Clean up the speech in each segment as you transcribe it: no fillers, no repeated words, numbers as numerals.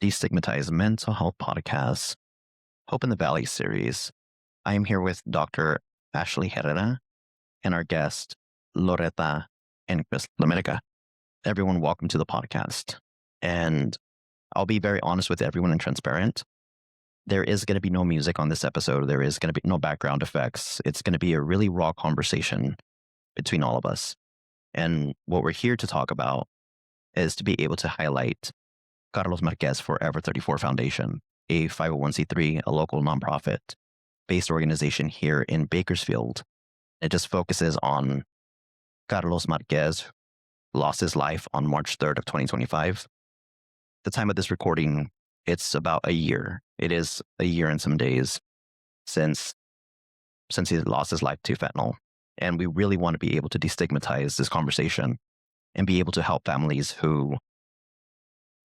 Destigmatize Mental Health Podcast, Hope in the Valley series. I am here with Dr. Ashleigh Herrera and our guest, Loretta and Chris LaMedica. Everyone, welcome to the podcast. And I'll be very honest with everyone and transparent. There is going to be no music on this episode. There is going to be no background effects. It's going to be a really raw conversation between all of us. And what we're here to talk about is to be able to highlight Carlos Marquez Forever 34 Foundation, a 501c3, a local nonprofit based organization here in Bakersfield. It just focuses on Carlos Marquez, who lost his life on March 3rd of 2025. The time of this recording, it's about a year. It is a year and some days since he lost his life to fentanyl. And we really want to be able to destigmatize this conversation and be able to help families who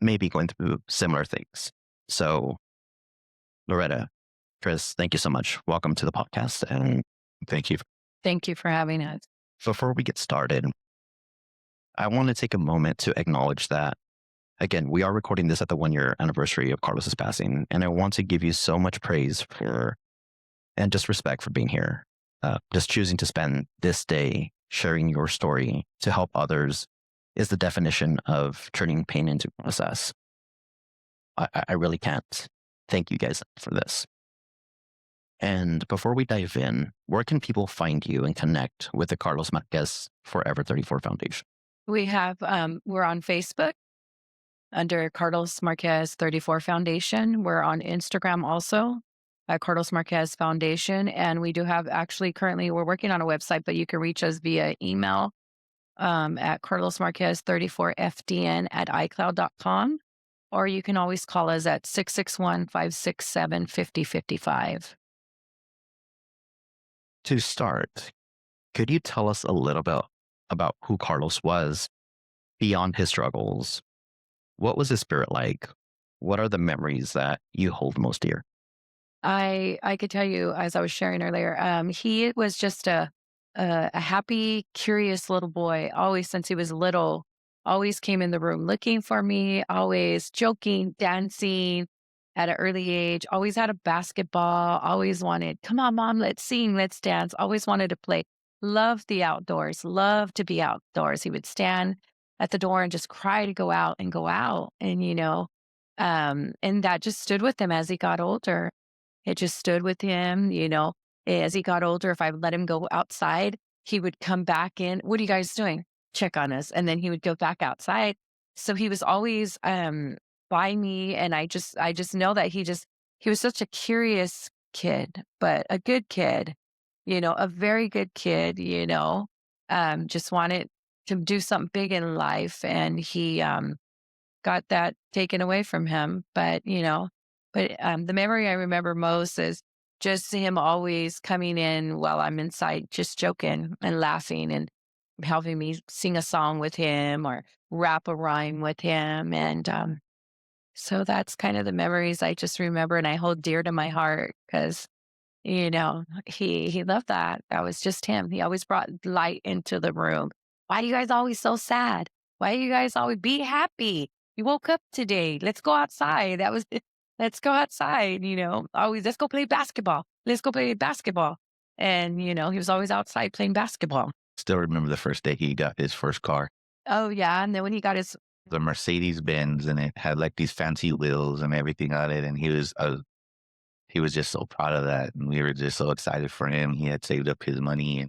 may be going through similar things. So, Loretta, Chris, thank you so much. Welcome to the podcast. And thank you. Thank you for having us. Before we get started, I want to take a moment to acknowledge that, again, we are recording this at the 1-year anniversary of Carlos's passing. And I want to give you so much praise for, and just respect for being here. Just choosing to spend this day sharing your story to help others is the definition of turning pain into process. I really can't thank you guys for this. And before we dive in, where can people find you and connect with the Carlos Marquez Forever 34 Foundation? We have, we're on Facebook under Carlos Marquez 34 Foundation. We're on Instagram also at Carlos Marquez Foundation. And we do have currently we're working on a website, but you can reach us via email at Carlos Marquez 34FDN at iCloud.com. Or you can always call us at 661-567-5055. To start, could you tell us a little bit about who Carlos was beyond his struggles? What was his spirit like? What are the memories that you hold most dear? I could tell you, as I was sharing earlier, he was just a happy, curious little boy. Always, since he was little, always came in the room looking for me, always joking, dancing at an early age, always had a basketball, always wanted, come on, mom, let's sing, let's dance, always wanted to play. Loved the outdoors, loved to be outdoors. He would stand at the door and just cry to go out and go out. And, and that just stood with him as he got older. It just stood with him, as he got older. If I would let him go outside, he would come back in. What are you guys doing? Check on us. And then he would go back outside. So he was always by me. And I just know that he was such a curious kid, but a good kid, a very good kid, just wanted to do something big in life. And he got that taken away from him. But, the memory I remember most is just him always coming in while I'm inside, just joking and laughing and helping me sing a song with him or rap a rhyme with him. And so that's kind of the memories I just remember and I hold dear to my heart because, he loved that. That was just him. He always brought light into the room. Why are you guys always so sad? Why do you guys always be happy? You woke up today. Let's go outside. That was it. Let's go outside, always, let's go play basketball. Let's go play basketball. And, he was always outside playing basketball. Still remember the first day he got his first car. Oh, yeah. And then when he got the Mercedes Benz, and it had like these fancy wheels and everything on it. And he was just so proud of that. And we were just so excited for him. He had saved up his money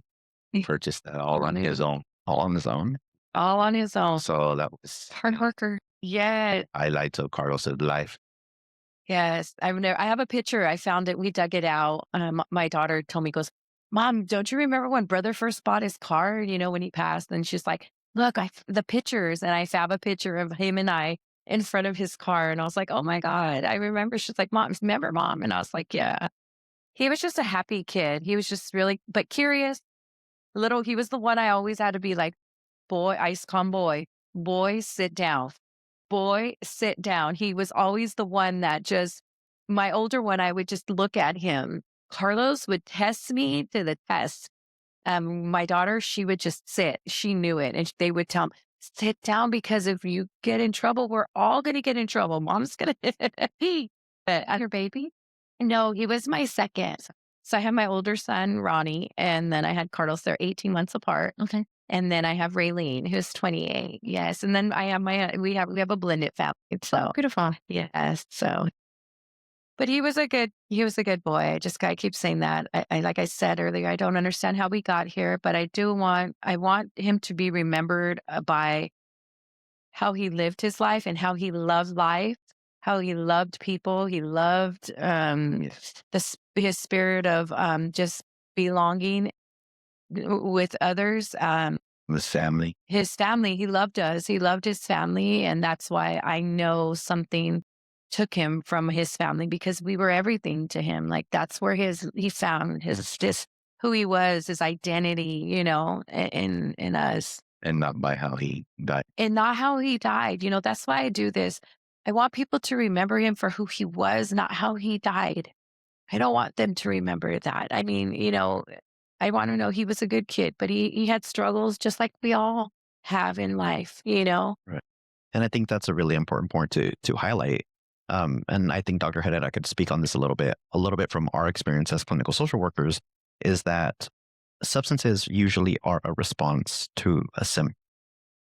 and purchased that all on his own. All on his own. All on his own. So that was hard worker. Yeah. Highlights of Carlos's life. Yes, I have a picture. I found it. We dug it out. My daughter told me, goes, Mom, don't you remember when brother first bought his car, when he passed? And she's like, look, the pictures. And I found a picture of him and I in front of his car. And I was like, oh my God, I remember. She's like, Mom, remember Mom? And I was like, yeah. He was just a happy kid. He was just really, but curious. He was the one I always had to be like, boy, ice calm boy, sit down. Boy, sit down. He was always the one that my older one, I would just look at him. Carlos would test me to the test. My daughter, she would just sit. She knew it. And they would tell him, sit down, because if you get in trouble, we're all going to get in trouble. Mom's going to. But your baby? No, he was my second. So I have my older son, Ronnie, and then I had Carlos. They're 18 months apart. Okay. And then I have Raylene, who's 28. Yes. And then I have we have a blended family. So Beautiful. yes. So, but he was a good boy. I keep saying that. Like I said earlier, I don't understand how we got here, but I want him to be remembered by how he lived his life and how he loved life, how he loved people. He loved his spirit of just belonging with others. His family. His family, he loved us. He loved his family. And that's why I know something took him from his family, because we were everything to him. Like that's where he found his who he was, his identity, in us. And not by how he died. And not how he died. That's why I do this. I want people to remember him for who he was, not how he died. I don't want them to remember that. I mean, I want to know he was a good kid, but he had struggles just like we all have in life, Right. And I think that's a really important point to highlight. And I think Dr. Herrera could speak on this a little bit from our experience as clinical social workers, is that substances usually are a response to a symptom.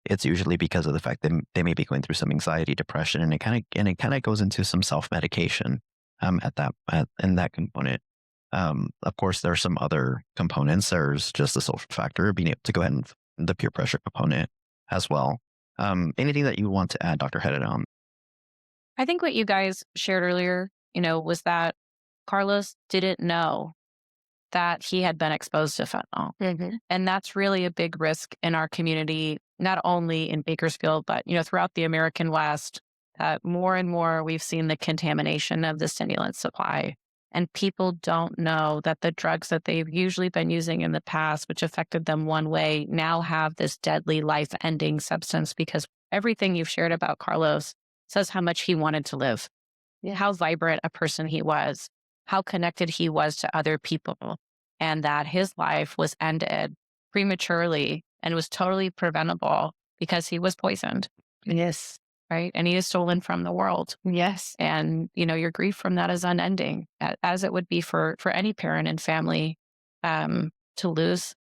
It's usually because of the fact that they may be going through some anxiety, depression, and it kind of goes into some self-medication in that component. Of course, there are some other components. There's just the social factor, being able to go ahead and the peer pressure component as well. Anything that you want to add, Dr. Herrera? I think what you guys shared earlier, was that Carlos didn't know that he had been exposed to fentanyl. Mm-hmm. And that's really a big risk in our community, not only in Bakersfield, but, throughout the American West. More and more, we've seen the contamination of the stimulant supply. And people don't know that the drugs that they've usually been using in the past, which affected them one way, now have this deadly life-ending substance, because everything you've shared about Carlos says how much he wanted to live, how vibrant a person he was, how connected he was to other people, and that his life was ended prematurely and was totally preventable because he was poisoned. Yes. Right. And he is stolen from the world. Yes. And, your grief from that is unending, as it would be for any parent and family to lose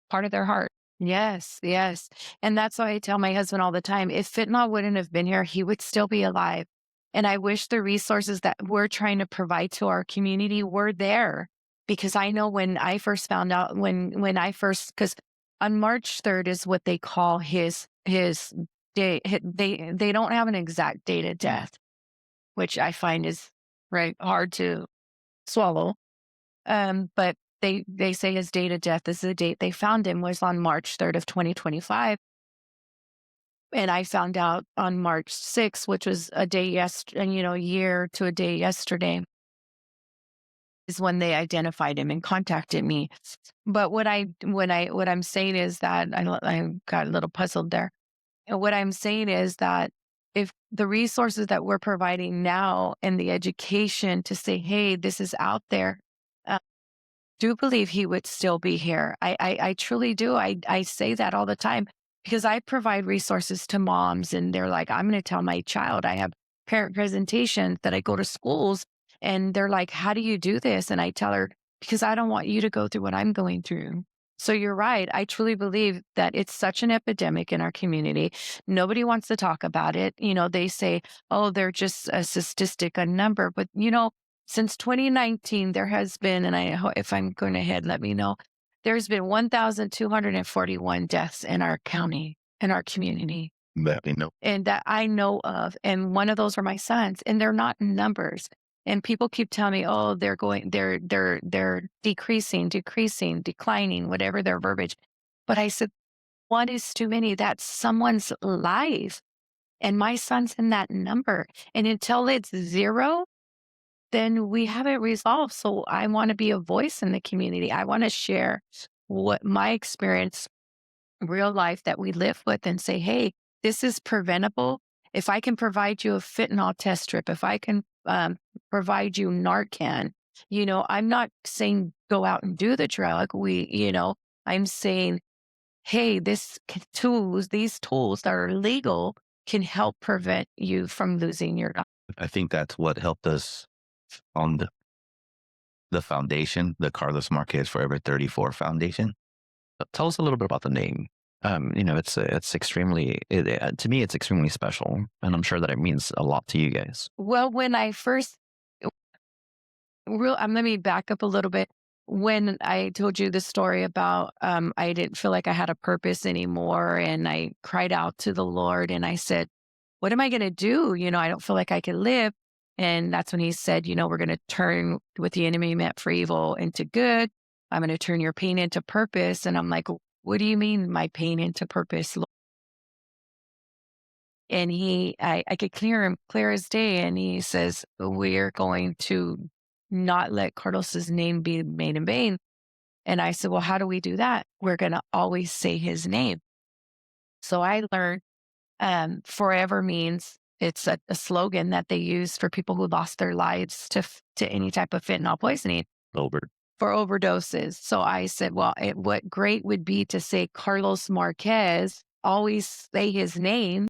part of their heart. Yes. Yes. And that's why I tell my husband all the time, if fentanyl wouldn't have been here, he would still be alive. And I wish the resources that we're trying to provide to our community were there. Because I know when I first found out, because on March 3rd is what they call his day. They don't have an exact date of death, which I find is hard to swallow. But they say his date of death is the date they found him was on March 3rd of 2025. And I found out on March 6th, which was a year to a day yesterday, is when they identified him and contacted me. But what I'm saying is that I got a little puzzled there. And what I'm saying is that if the resources that we're providing now and the education to say, hey, this is out there, do believe he would still be here. I truly do. I say that all the time because I provide resources to moms and they're like, I'm going to tell my child. I have parent presentations that I go to schools and they're like, how do you do this? And I tell her, because I don't want you to go through what I'm going through. So you're right. I truly believe that it's such an epidemic in our community. Nobody wants to talk about it. They say, oh, they're just a statistic, a number. But, since 2019, there has been, and if I'm going ahead, let me know, there's been 1,241 deaths in our county, in our community. That we know. And that I know of. And one of those are my sons. And they're not numbers. And people keep telling me, oh, they're decreasing, declining, whatever their verbiage. But I said, one is too many. That's someone's life. And my son's in that number. And until it's zero, then we haven't resolved. So I want to be a voice in the community. I want to share what my experience, real life that we live with and say, hey, this is preventable. If I can provide you a fentanyl test strip, if I can provide you Narcan, I'm not saying go out and do the drug. I'm saying hey, these tools that are legal can help prevent you from losing your life. I think that's what helped us on the foundation, the Carlos Marquez Forever 34 Foundation. Tell us a little bit about the name. It's extremely, to me, it's extremely special, and I'm sure that it means a lot to you guys. Well, when I first, let me back up a little bit. When I told you the story about, I didn't feel like I had a purpose anymore, and I cried out to the Lord, and I said, what am I going to do? I don't feel like I can live. And that's when he said, we're going to turn what the enemy meant for evil into good. I'm going to turn your pain into purpose. And I'm like, what do you mean my pain into purpose, Lord? And I could clear as day. And he says, we're going to not let Carlos's name be made in vain. And I said, well, how do we do that? We're going to always say his name. So I learned forever means it's a slogan that they use for people who lost their lives to any type of fentanyl poisoning for overdoses. So I said, well, what great would be to say Carlos Marquez, always say his name,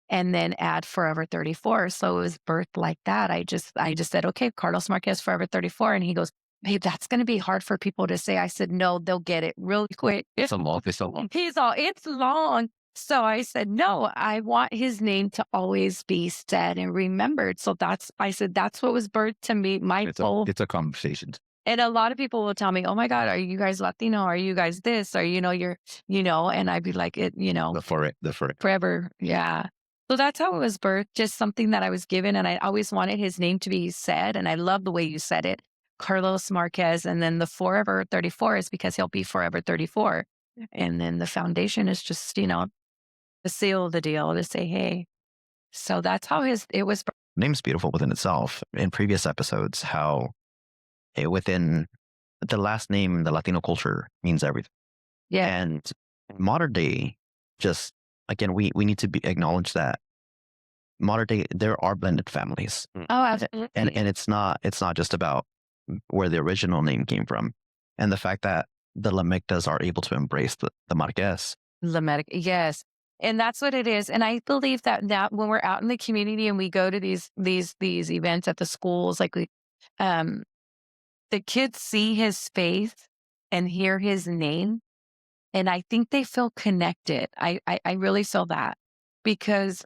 and then add Forever 34. So it was birthed like that. I just said, okay, Carlos Marquez Forever 34. And he goes, babe, that's going to be hard for people to say. I said, no, they'll get it really quick. It's so long. It's long. So I said, no, I want his name to always be said and remembered. So I said, that's what was birthed to me. It's a conversation. And a lot of people will tell me, oh my God, are you guys Latino? Are you guys this? Or, and I'd be like, The forever. Yeah. So that's how it was birthed. Just something that I was given. And I always wanted his name to be said. And I love the way you said it, Carlos Marquez. And then the Forever 34 is because he'll be Forever 34. And then the foundation is just, to seal the deal, to say, hey. So that's how it was. Name's beautiful within itself. In previous episodes, how within the last name, the Latino culture means everything. Yeah. And modern day, just again, we need to acknowledge that modern day there are blended families. Oh, absolutely. And it's not just about where the original name came from, and the fact that the LaMedicas are able to embrace the Marquez. LaMedica, yes. And that's what it is. And I believe that when we're out in the community and we go to these events at the schools, like the kids see his face and hear his name, and I think they feel connected. I really feel that, because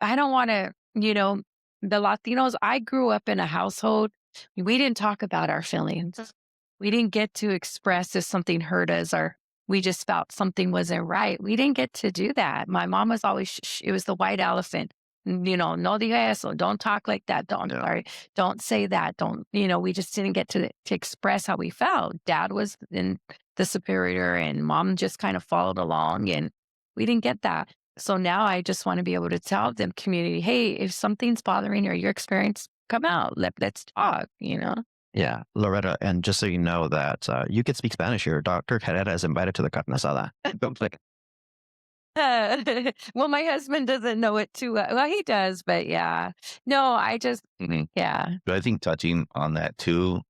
I don't want to, the Latinos, I grew up in a household, we didn't talk about our feelings. We didn't get to express if something hurt us, or we just felt something wasn't right. We didn't get to do that. My mom was always, it was the white elephant. No diga eso. Don't talk like that. Don't say that. We just didn't get to express how we felt. Dad was in the superior and mom just kind of followed along, and we didn't get that. So now I just want to be able to tell the community, hey, if something's bothering you or your experience, come out. Let's talk, Yeah, Loretta, and just so you know that you can speak Spanish here. Dr. Herrera is invited to the carne asada. Well, my husband doesn't know it too well. Well, he does, but yeah. No, I just, yeah. But I think touching on that too,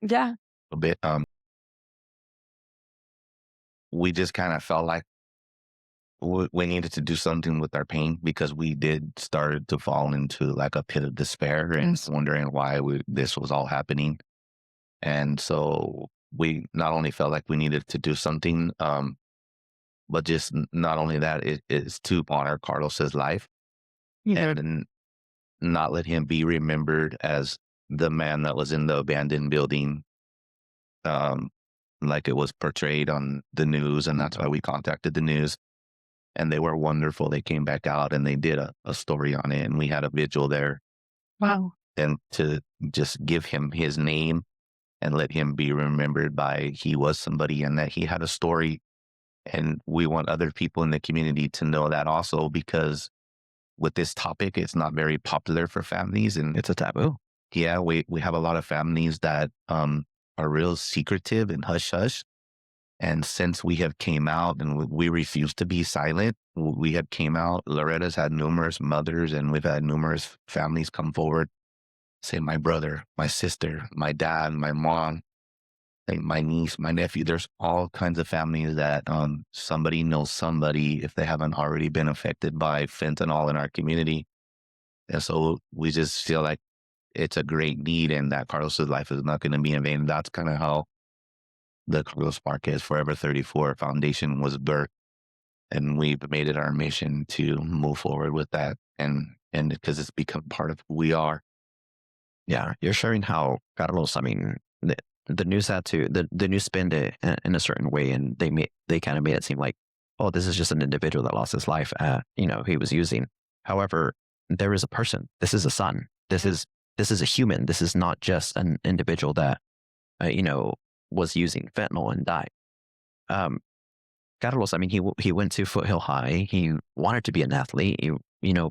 Yeah. a bit, we just kind of felt like we needed to do something with our pain, because we did start to fall into like a pit of despair and wondering why this was all happening. And so we not only felt like we needed to do something, but just not only that, it is to honor Carlos's life and not let him be remembered as the man that was in the abandoned building, like it was portrayed on the news. And that's why we contacted the news. And they were wonderful. They came back out and they did a story on it. And we had a vigil there. Wow. And to just give him his name and let him be remembered by he was somebody and that he had a story. And we want other people in the community to know that also, because with this topic, it's not very popular for families. And It's a taboo. yeah, we have a lot of families that are real secretive and hush-hush. And since we have came out and we refuse to be silent, we have came out. Loretta's had numerous mothers, and we've had numerous families come forward, say, my brother, my sister, my dad, my mom, like my niece, my nephew, there's all kinds of families that somebody knows somebody if they haven't already been affected by fentanyl in our community. And so we just feel like it's a great need and that Carlos's life is not going to be in vain. That's kind of how the Carlos Marquez Forever 34 Foundation was birthed. And we've made it our mission to move forward with that. And because it's become part of who we are. Yeah, you're sharing how Carlos, I mean, the news had to, the news spin it in a certain way, and they kind of made it seem like, oh, this is just an individual that lost his life. He was using. However, there is a person. This is a son. This is a human. This is not just an individual that, was using fentanyl and died. Carlos, I mean, he went to Foothill High. He wanted to be an athlete.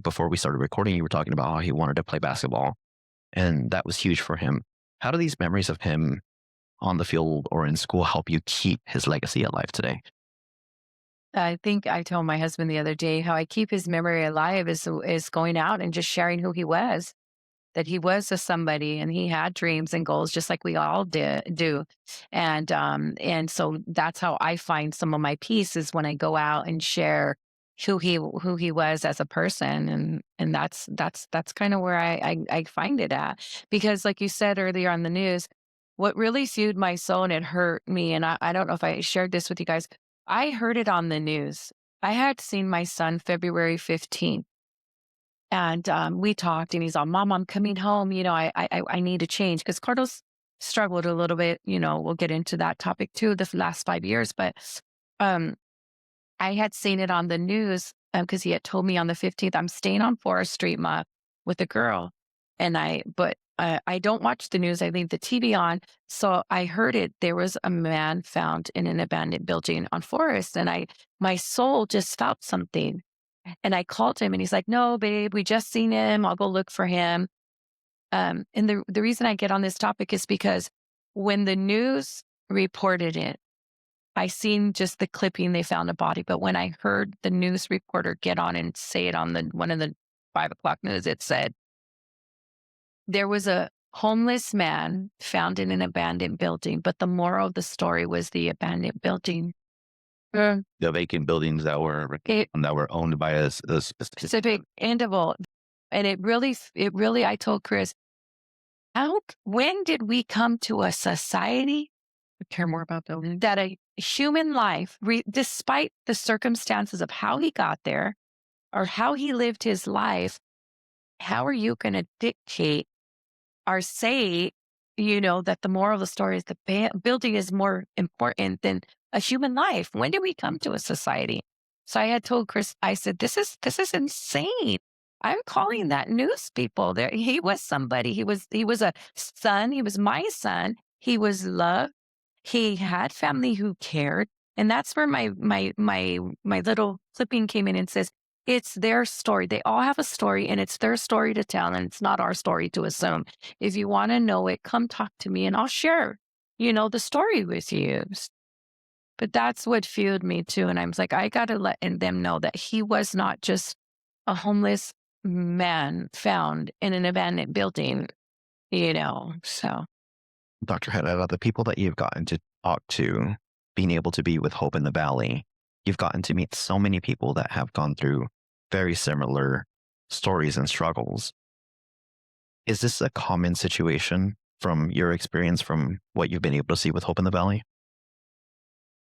Before we started recording, you were talking about how he wanted to play basketball, and that was huge for him. How do these memories of him on the field or in school help you keep his legacy alive today? I think I told my husband the other day how I keep his memory alive is going out and just sharing who he was, that he was a somebody and he had dreams and goals just like we all do. And so that's how I find some of my peace is when I go out and share who he was as a person. And that's kind of where I find it at. Because like you said earlier on the news, what really soothed my soul and it hurt me, and I don't know if I shared this with you guys, I heard it on the news. I had seen my son February 15th. And we talked, and he's all, "Mom, I'm coming home. I need to change," because Carlos struggled a little bit. We'll get into that topic too, the last 5 years. But um, I had seen it on the news because he had told me on the 15th, "I'm staying on Forest Street, Ma, with a girl," but I don't watch the news. I leave the TV on. So I heard it. There was a man found in an abandoned building on Forest, and my soul just felt something. And I called him and he's like, "No, babe, we just seen him. I'll go look for him." And the reason I get on this topic is because when the news reported it, I seen just the clipping, they found a body. But when I heard the news reporter get on and say it on one of the 5 o'clock news, it said, there was a homeless man found in an abandoned building, but the moral of the story was the abandoned building. The vacant buildings that were owned by a specific individual. And it really, I told Chris, when did we come to a society care more about buildings that a human life, despite the circumstances of how he got there or how he lived his life, how are you going to dictate or say, that the moral of the story is the building is more important than a human life? When did we come to a society? So I had told Chris, I said, this is insane. I'm calling that news people. There, he was somebody. He was a son. He was my son. He was loved. He had family who cared, and that's where my little clipping came in and says, it's their story. They all have a story, and it's their story to tell, and it's not our story to assume. If you want to know it, come talk to me, and I'll share, the story with you. But that's what fueled me too. And I was like, I got to let them know that he was not just a homeless man found in an abandoned building, so. Dr. Herrera, the people that you've gotten to talk to, being able to be with Hope in the Valley, you've gotten to meet so many people that have gone through very similar stories and struggles. Is this a common situation from your experience, from what you've been able to see with Hope in the Valley?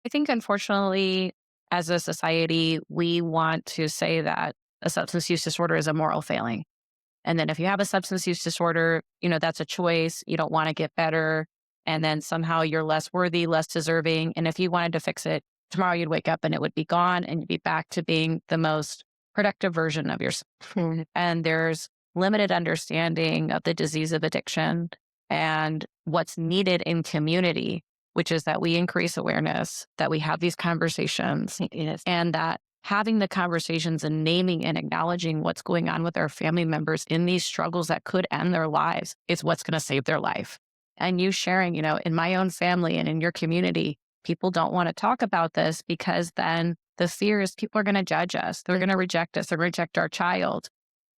I think, unfortunately, as a society, we want to say that a substance use disorder is a moral failing. And then if you have a substance use disorder, that's a choice. You don't want to get better. And then somehow you're less worthy, less deserving. And if you wanted to fix it, tomorrow you'd wake up and it would be gone and you'd be back to being the most productive version of yourself. And there's limited understanding of the disease of addiction and what's needed in community, which is that we increase awareness, that we have these conversations, and that having the conversations and naming and acknowledging what's going on with our family members in these struggles that could end their lives is what's going to save their life. And you sharing, in my own family and in your community, people don't want to talk about this because then the fear is people are going to judge us. They're going to reject us. They're going to reject our child.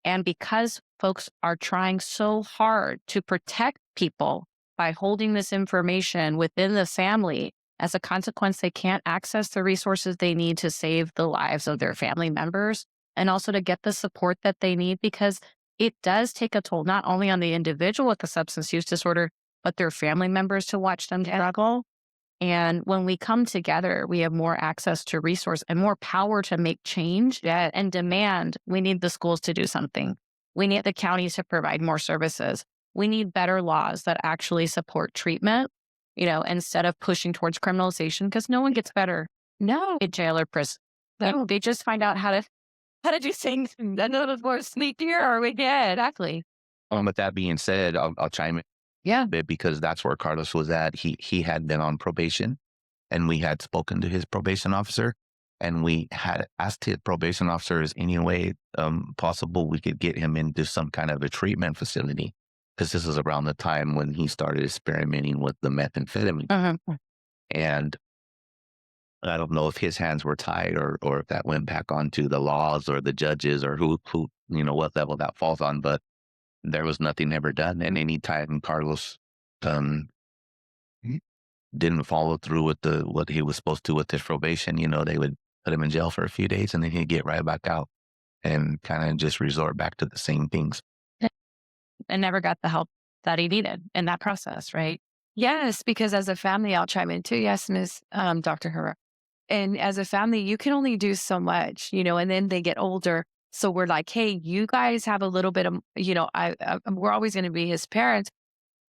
And because folks are trying so hard to protect people by holding this information within the family. As a consequence, they can't access the resources they need to save the lives of their family members and also to get the support that they need, because it does take a toll, not only on the individual with the substance use disorder, but their family members to watch them struggle. And when we come together, we have more access to resource and more power to make change and demand. We need the schools to do something. We need the counties to provide more services. We need better laws that actually support treatment, instead of pushing towards criminalization, because no one gets better No, in jail or prison. no. They just find out how to do things a little more sneakier, or we get exactly. With that being said, I'll chime in Yeah. a bit because that's where Carlos was at. He had been on probation, and we had spoken to his probation officer, and we had asked his probation officer, is any way possible we could get him into some kind of a treatment facility, because this is around the time when he started experimenting with the methamphetamine. Uh-huh. And I don't know if his hands were tied or if that went back onto the laws or the judges or who what level that falls on, but there was nothing ever done. And anytime Carlos didn't follow through with what he was supposed to with his probation, they would put him in jail for a few days and then he'd get right back out and kind of just resort back to the same things. And never got the help that he needed in that process, right? Yes, because as a family, I'll chime in too. Yes, Ms. Dr. Herrera. And as a family, you can only do so much, and then they get older. So we're like, hey, you guys have a little bit of, we're always going to be his parents.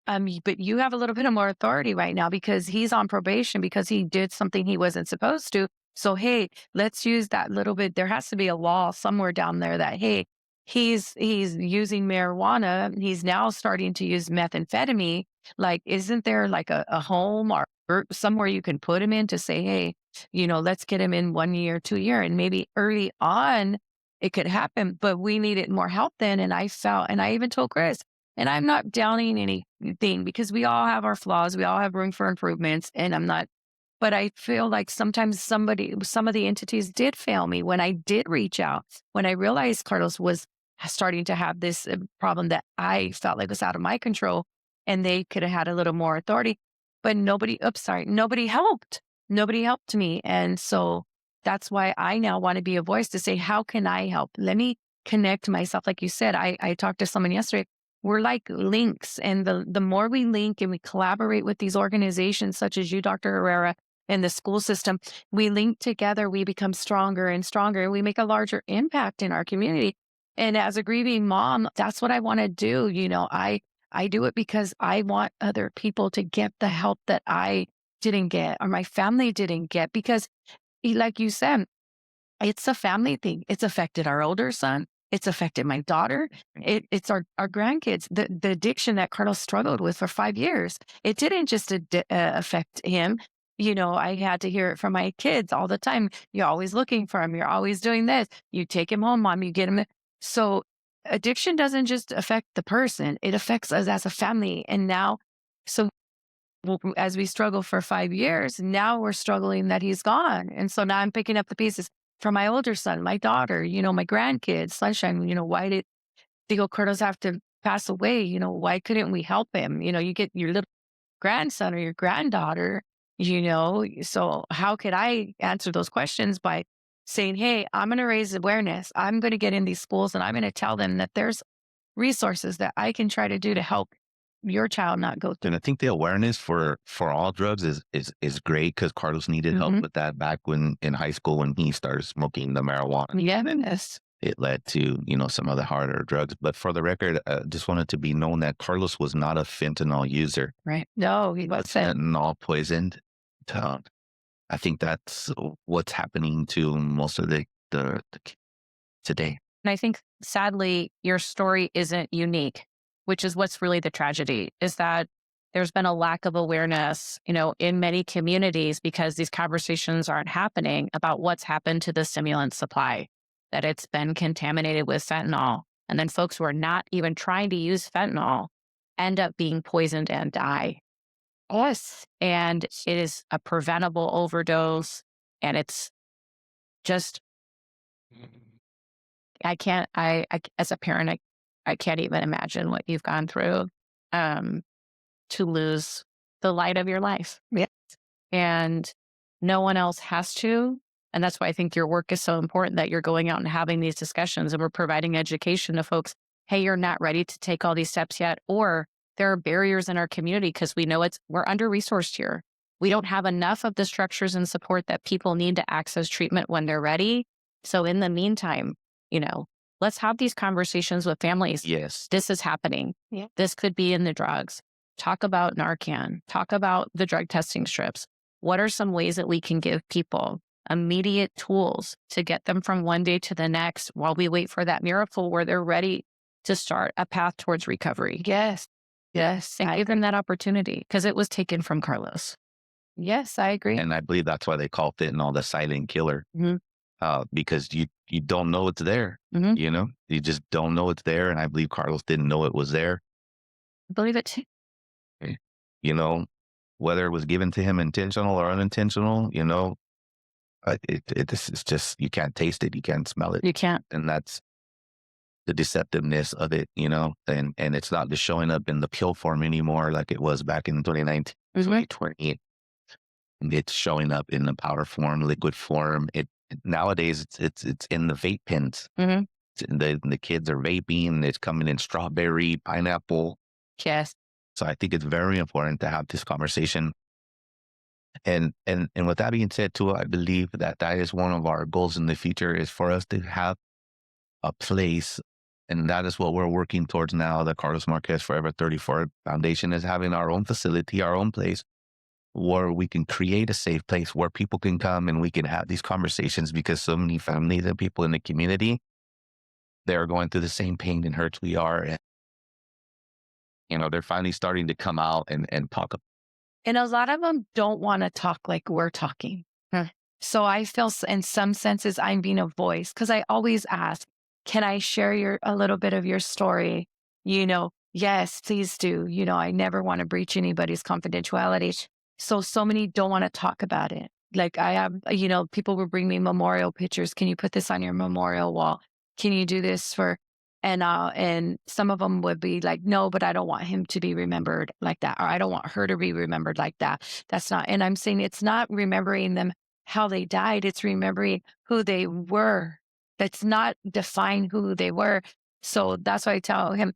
But you have a little bit of more authority right now because he's on probation because he did something he wasn't supposed to. So, hey, let's use that little bit. There has to be a law somewhere down there that, hey, he's using marijuana. He's now starting to use methamphetamine. Like, isn't there like a home or somewhere you can put him in to say, hey, let's get him in 1 year, 2 year, and maybe early on it could happen, but we needed more help then. And I felt, and I even told Chris, and I'm not downing anything because we all have our flaws. We all have room for improvements. And I'm not, but I feel like sometimes some of the entities did fail me when I did reach out, when I realized Carlos was starting to have this problem that I felt like was out of my control and they could have had a little more authority, but nobody helped. Nobody helped me. And so that's why I now want to be a voice to say, how can I help? Let me connect myself. Like you said, I talked to someone yesterday. We're like links. And the more we link and we collaborate with these organizations such as you, Dr. Herrera, and the school system, we link together, we become stronger and stronger, and we make a larger impact in our community. And as a grieving mom, that's what I want to do. I do it because I want other people to get the help that I didn't get or my family didn't get. Because like you said, it's a family thing. It's affected our older son. It's affected my daughter. It's our grandkids. The addiction that Carlos struggled with for 5 years, it didn't just affect him. I had to hear it from my kids all the time. You're always looking for him. You're always doing this. You take him home, mom, you get him. So addiction doesn't just affect the person. It affects us as a family. And now, so as we struggle for 5 years, now we're struggling that he's gone. And so now I'm picking up the pieces for my older son, my daughter, my grandkids, Sunshine. Why did Diego Carlos have to pass away? Why couldn't we help him? You get your little grandson or your granddaughter, so how could I answer those questions by saying, hey, I'm going to raise awareness. I'm going to get in these schools and I'm going to tell them that there's resources that I can try to do to help your child not go through. And I think the awareness for all drugs is great because Carlos needed help with that back when in high school when he started smoking the marijuana. Yes. It led to, some of the harder drugs. But for the record, just wanted to be known that Carlos was not a fentanyl user. Right. No, he wasn't. Fentanyl poisoned. I think that's what's happening to most of the today. And I think sadly, your story isn't unique, which is what's really the tragedy, is that there's been a lack of awareness, in many communities because these conversations aren't happening about what's happened to the stimulant supply, that it's been contaminated with fentanyl. And then folks who are not even trying to use fentanyl end up being poisoned and die. Yes. And it is a preventable overdose. And it's just, I as a parent, I can't even imagine what you've gone through. to lose the light of your life. Yeah. And no one else has to. And that's why I think your work is so important, that you're going out and having these discussions and we're providing education to folks. Hey, you're not ready to take all these steps yet. Or there are barriers in our community because we know we're under-resourced here. We don't have enough of the structures and support that people need to access treatment when they're ready. So in the meantime, let's have these conversations with families. Yes. This is happening. Yeah. This could be in the drugs. Talk about Narcan. Talk about the drug testing strips. What are some ways that we can give people immediate tools to get them from one day to the next while we wait for that miracle where they're ready to start a path towards recovery? Yes. Yes. And give them that opportunity, because it was taken from Carlos. Yes, I agree. And I believe that's why they call fentanyl the silent killer, because you don't know it's there. Mhm. You just don't know it's there. And I believe Carlos didn't know it was there. I believe it too. Whether it was given to him intentional or unintentional, it's just, you can't taste it, you can't smell it, You can't. and that's the deceptiveness of it, and it's not just showing up in the pill form anymore like it was back in 2019, 2020. It's showing up in the powder form, liquid form. Nowadays it's in the vape pens. The kids are vaping. It's coming in strawberry, pineapple. Yes. So I think it's very important to have this conversation. And with that being said too, I believe that is one of our goals in the future, is for us to have a place. And that is what we're working towards now. The Carlos Marquez Forever 34 Foundation is having our own facility, our own place, where we can create a safe place where people can come and we can have these conversations, because so many families and people in the community, they're going through the same pain and hurts we are. And, they're finally starting to come out and talk. And a lot of them don't want to talk like we're talking. So I feel in some senses I'm being a voice, because I always ask, can I share a little bit of your story? Yes, please do. I never want to breach anybody's confidentiality. So many don't want to talk about it. Like I have, people will bring me memorial pictures. Can you put this on your memorial wall? Can you do this and some of them would be like, no, but I don't want him to be remembered like that. Or I don't want her to be remembered like that. That's not, and I'm saying it's not remembering them how they died. It's remembering who they were. That's not define who they were. So that's why I tell him,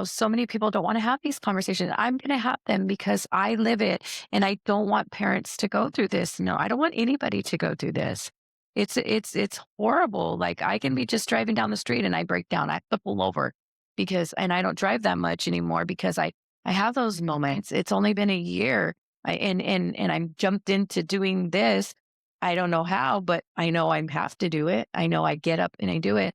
so many people don't want to have these conversations. I'm going to have them because I live it, and I don't want parents to go through this. No, I don't want anybody to go through this. It's horrible. Like I can be just driving down the street and I break down. I have to pull over and I don't drive that much anymore because I have those moments. It's only been a year and I'm jumped into doing this. I don't know how, but I know I have to do it. I know I get up and I do it.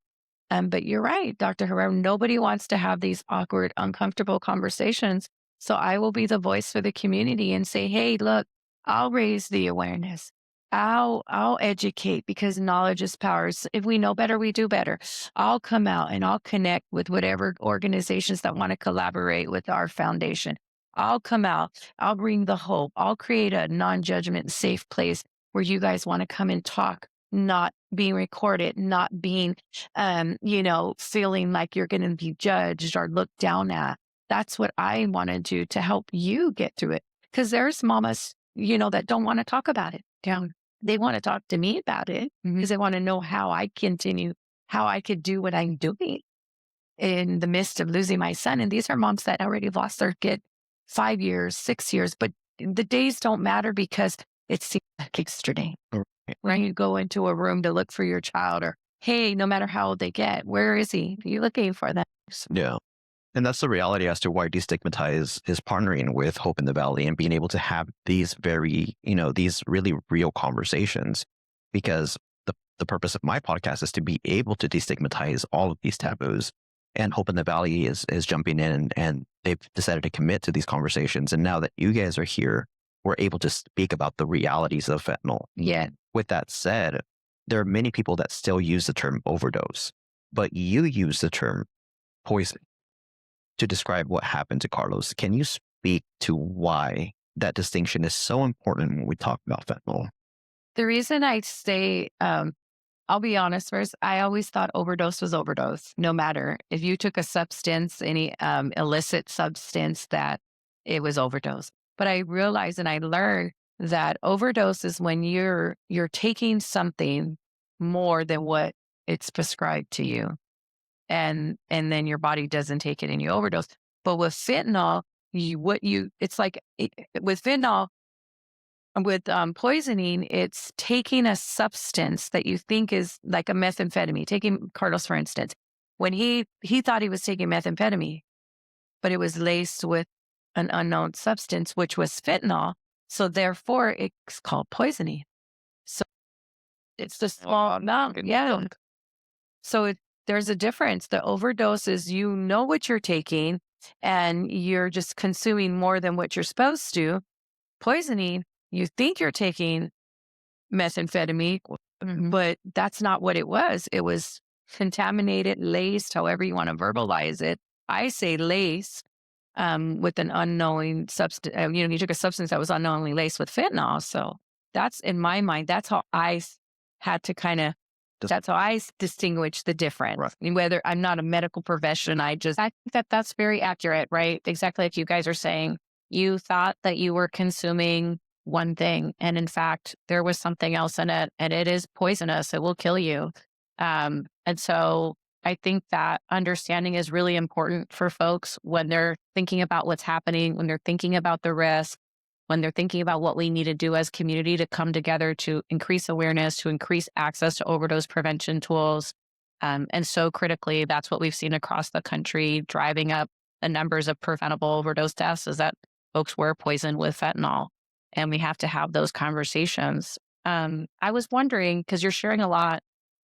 But you're right, Dr. Herrera, nobody wants to have these awkward, uncomfortable conversations. So I will be the voice for the community and say, hey, look, I'll raise the awareness. I'll educate, because knowledge is power. If we know better, we do better. I'll come out and I'll connect with whatever organizations that want to collaborate with our foundation. I'll come out. I'll bring the hope. I'll create a non-judgment, safe place where you guys want to come and talk, not being recorded, not being, feeling like you're going to be judged or looked down at. That's what I want to do to help you get through it. Because there's mamas, that don't want to talk about it. They want to talk to me about it because they want to know how I continue, how I could do what I'm doing in the midst of losing my son. And these are moms that already lost their kid 5 years, 6 years, but the days don't matter because it seems like yesterday. When you go into a room to look for your child, or, hey, no matter how old they get, where is he? You're looking for them. Yeah. And that's the reality as to why Destigmatize is partnering with Hope in the Valley and being able to have these these really real conversations, because the purpose of my podcast is to be able to destigmatize all of these taboos. And Hope in the Valley is jumping in and they've decided to commit to these conversations. And now that you guys are here, we're able to speak about the realities of fentanyl. Yeah. With that said, there are many people that still use the term overdose, but you use the term poison to describe what happened to Carlos. Can you speak to why that distinction is so important when we talk about fentanyl? The reason I say, I'll be honest first, I always thought overdose was overdose, no matter if you took a substance, any illicit substance that it was overdose. But I realized and I learned that overdose is when you're taking something more than what it's prescribed to you. And then your body doesn't take it and you overdose. But with fentanyl, with fentanyl, with poisoning, it's taking a substance that you think is like a methamphetamine. Taking Carlos, for instance, when he thought he was taking methamphetamine, but it was laced with an unknown substance, which was fentanyl. So therefore, it's called poisoning. So it's the small amount. Yeah. So there's a difference. The overdose is you know what you're taking and you're just consuming more than what you're supposed to. Poisoning, you think you're taking methamphetamine, but that's not what it was. It was contaminated, laced, however you want to verbalize it. I say laced with an unknowing substance. You took a substance that was unknowingly laced with fentanyl. So that's, in my mind, that's how I had to that's how I distinguish the difference. Right. I mean, whether I'm not a medical profession, I think That's very accurate, right? Exactly like you guys are saying. You thought that you were consuming one thing, and in fact, there was something else in it, and it is poisonous. It will kill you. And so I think that understanding is really important for folks when they're thinking about what's happening, when they're thinking about the risk, when they're thinking about what we need to do as community to come together to increase awareness, to increase access to overdose prevention tools. And so critically, that's what we've seen across the country, driving up the numbers of preventable overdose deaths, is that folks were poisoned with fentanyl. And we have to have those conversations. I was wondering, because you're sharing a lot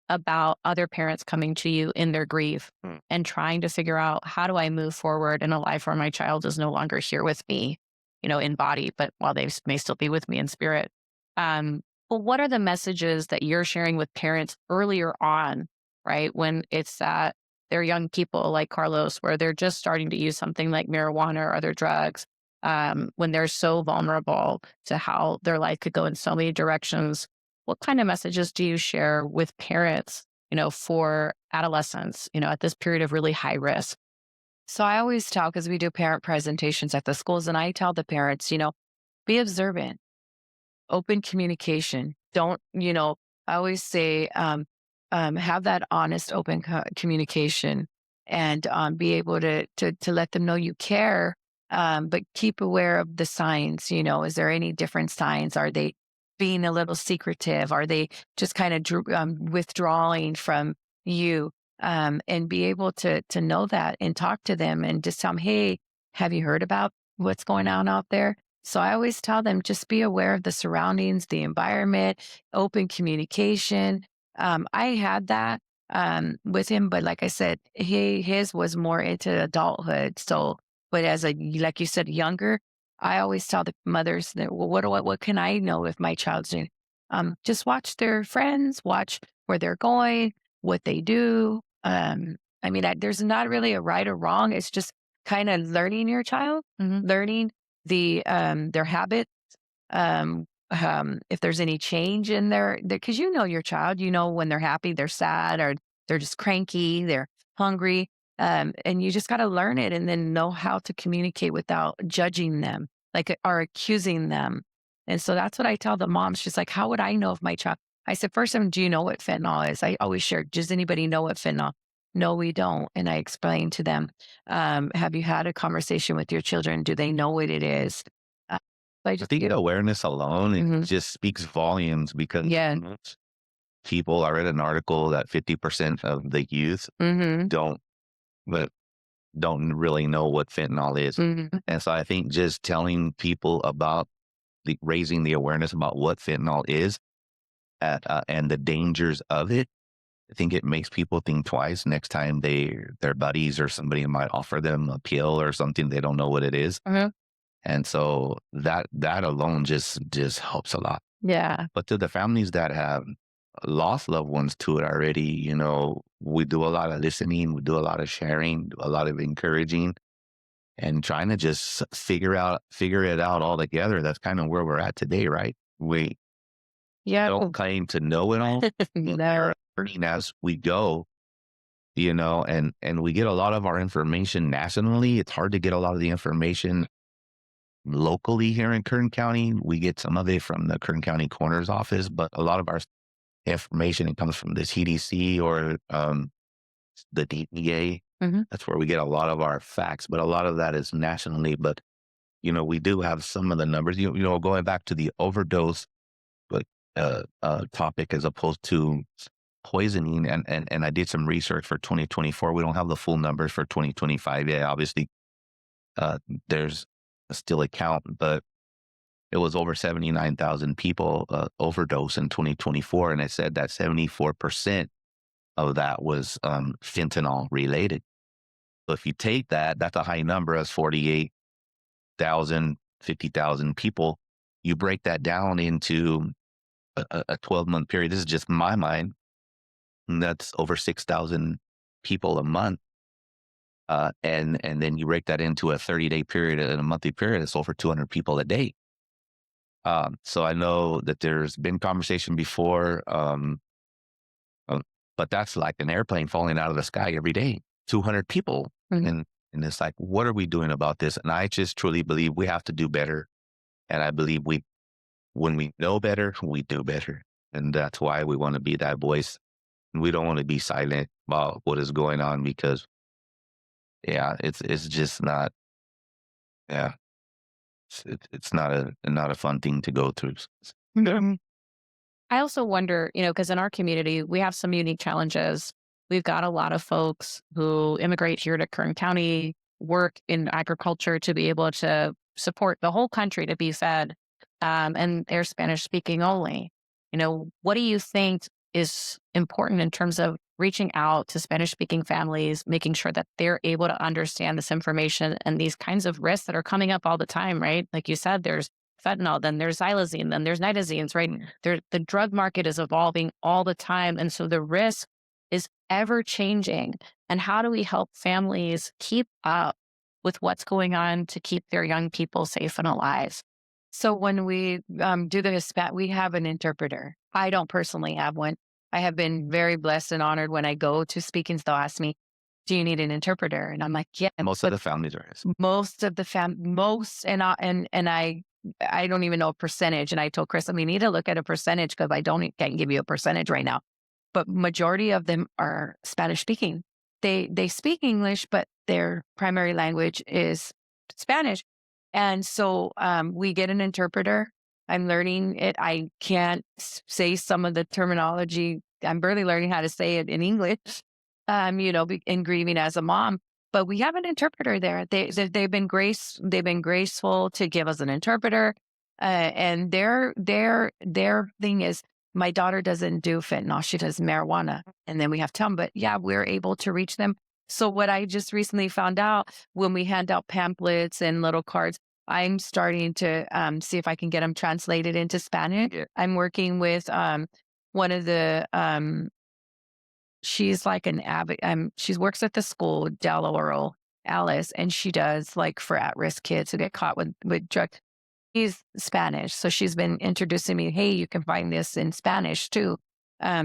about other parents coming to you in their grief and trying to figure out, how do I move forward in a life where my child is no longer here with me, in body, but while they may still be with me in spirit. Well, what are the messages that you're sharing with parents earlier on, right? When it's that they're young people like Carlos, where they're just starting to use something like marijuana or other drugs, when they're so vulnerable to how their life could go in so many directions. What kind of messages do you share with parents, for adolescents, at this period of really high risk? So I always tell, because we do parent presentations at the schools, and I tell the parents, be observant, open communication. Don't, I always say, have that honest, open communication, and be able to let them know you care, but keep aware of the signs. Is there any different signs? Are they being a little secretive? Are they just kind of withdrawing from you? And be able to know that and talk to them and just tell them, hey, have you heard about what's going on out there? So I always tell them, just be aware of the surroundings, the environment, open communication. I had that with him, but like I said, his was more into adulthood. So, but like you said, younger, I always tell the mothers that, well, what can I know if my child's doing? Just watch their friends, watch where they're going, what they do. There's not really a right or wrong. It's just kind of learning your child, learning their habits. If there's any change in because your child, when they're happy, they're sad, or they're just cranky, they're hungry. And you just got to learn it and then know how to communicate without judging them, or accusing them. And so that's what I tell the moms. She's like, how would I know if my child? I said, first, do you know what fentanyl is? I always share, does anybody know what fentanyl? No, we don't. And I explained to them, have you had a conversation with your children? Do they know what it is? I think awareness alone, it just speaks volumes, because people, I read an article that 50% of the youth don't really know what fentanyl is. And so I think just telling people about raising the awareness about what fentanyl is and the dangers of it, I think it makes people think twice next time their buddies or somebody might offer them a pill or something, they don't know what it is. And so that alone just helps a lot. Yeah. But to the families that have lost loved ones to it already, we do a lot of listening, we do a lot of sharing, do a lot of encouraging, and trying to just figure it out all together. That's kind of where we're at today, right? We don't claim to know it all. We're learning as we go, and we get a lot of our information nationally. It's hard to get a lot of the information locally here in Kern County. We get some of it from the Kern County coroner's office, but a lot of our information, it comes from the CDC or the DEA. Mhm. That's where we get a lot of our facts, but a lot of that is nationally. But, we do have some of the numbers, going back to the overdose but topic as opposed to poisoning. And I did some research for 2024. We don't have the full numbers for 2025 yet. Obviously, there's still a count, but it was over 79,000 people overdose in 2024. And it said that 74% of that was fentanyl related. So if you take that, that's a high number as 48,000, 50,000 people. You break that down into a 12-month period. This is just my mind. And that's over 6,000 people a month. And then you break that into a 30-day period and a monthly period, it's over 200 people a day. So I know that there's been conversation before, but that's like an airplane falling out of the sky every day, 200 people. Mhm. And it's like, what are we doing about this? And I just truly believe we have to do better. And I believe when we know better, we do better. And that's why we want to be that voice. And we don't want to be silent about what is going on because, yeah, it's just not, yeah, it's not a fun thing to go through. I also wonder, because in our community, we have some unique challenges. We've got a lot of folks who immigrate here to Kern County, work in agriculture to be able to support the whole country to be fed, and they're Spanish speaking only. What do you think is important in terms of reaching out to Spanish speaking families, making sure that they're able to understand this information and these kinds of risks that are coming up all the time, right? Like you said, there's fentanyl, then there's xylazine, then there's nitazines, right? The drug market is evolving all the time. And so the risk is ever changing. And how do we help families keep up with what's going on to keep their young people safe and alive? So when we do the Hispan, we have an interpreter. I don't personally have one. I have been very blessed and honored when I go to speakings, they'll ask me, do you need an interpreter? And I'm like, yeah. Most of the families are. Most of the I don't even know a percentage. And I told Chris, we need to look at a percentage because can't give you a percentage right now. But majority of them are Spanish speaking. They speak English, but their primary language is Spanish. And so we get an interpreter. I'm learning it. I can't say some of the terminology. I'm barely learning how to say it in English, in grieving as a mom. But we have an interpreter there. They've been graceful to give us an interpreter. And their thing is, my daughter doesn't do fentanyl. She does marijuana. And then we have to tell them, but yeah, we're able to reach them. So what I just recently found out when we hand out pamphlets and little cards, I'm starting to see if I can get them translated into Spanish. Yeah. I'm working with one of the, she's like an avid, she works at the school, Del Oro, Alice, and she does like for at-risk kids who get caught with drugs. She's Spanish. So she's been introducing me, hey, you can find this in Spanish too.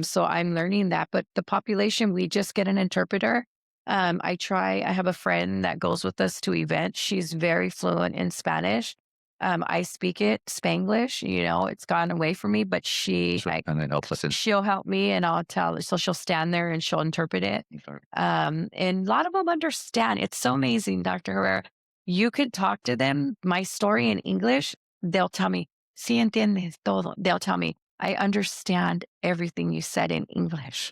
So I'm learning that. But the population, we just get an interpreter. I have a friend that goes with us to events. She's very fluent in Spanish. I speak it, Spanglish, it's gone away from me, but she'll help me and I'll tell her. So she'll stand there and she'll interpret it. And a lot of them understand. It's so amazing, Dr. Herrera. You could talk to them, my story in English, they'll tell me, sí entiendes todo. They'll tell me, I understand everything you said in English.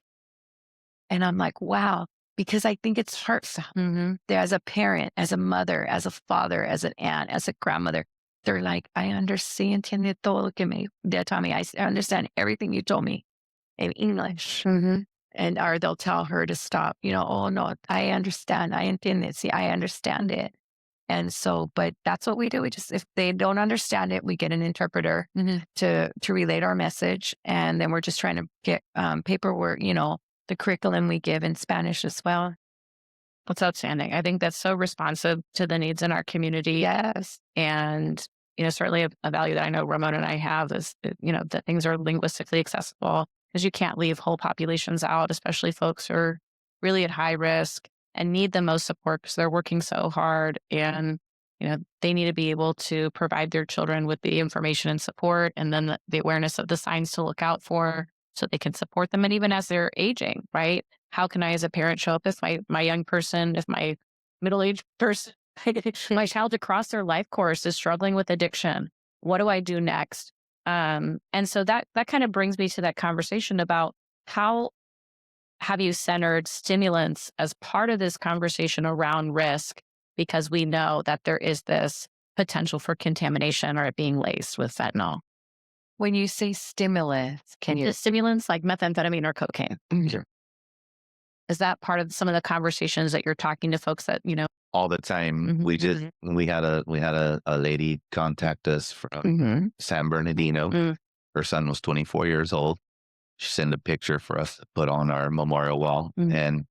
And I'm like, wow. Because I think it's heartfelt. Mm-hmm. As a parent, as a mother, as a father, as an aunt, as a grandmother, they're like, I understand todo lo que they tell me. I understand everything you told me in English. Mm-hmm. Or they'll tell her to stop, oh no, I understand. I entiende. See, I understand it. And so, but that's what we do. If they don't understand it, we get an interpreter to relate our message. And then we're just trying to get paperwork, the curriculum we give in Spanish as well. That's outstanding. I think that's so responsive to the needs in our community. Yes. And, certainly a value that I know Ramon and I have is, that things are linguistically accessible because you can't leave whole populations out, especially folks who are really at high risk and need the most support because they're working so hard. And, they need to be able to provide their children with the information and support, and then the awareness of the signs to look out for so they can support them. And even as they're aging, right? How can I, as a parent, show up if my young person, if my middle-aged person, my child across their life course is struggling with addiction? What do I do next? And so that kind of brings me to that conversation about how have you centered stimulants as part of this conversation around risk, because we know that there is this potential for contamination or it being laced with fentanyl. When you say stimulants, can you? The stimulants like methamphetamine or cocaine. Sure. Is that part of some of the conversations that you're talking to folks that, All the time. We had a lady contact us from San Bernardino. Her son was 24 years old. She sent a picture for us to put on our memorial wall, and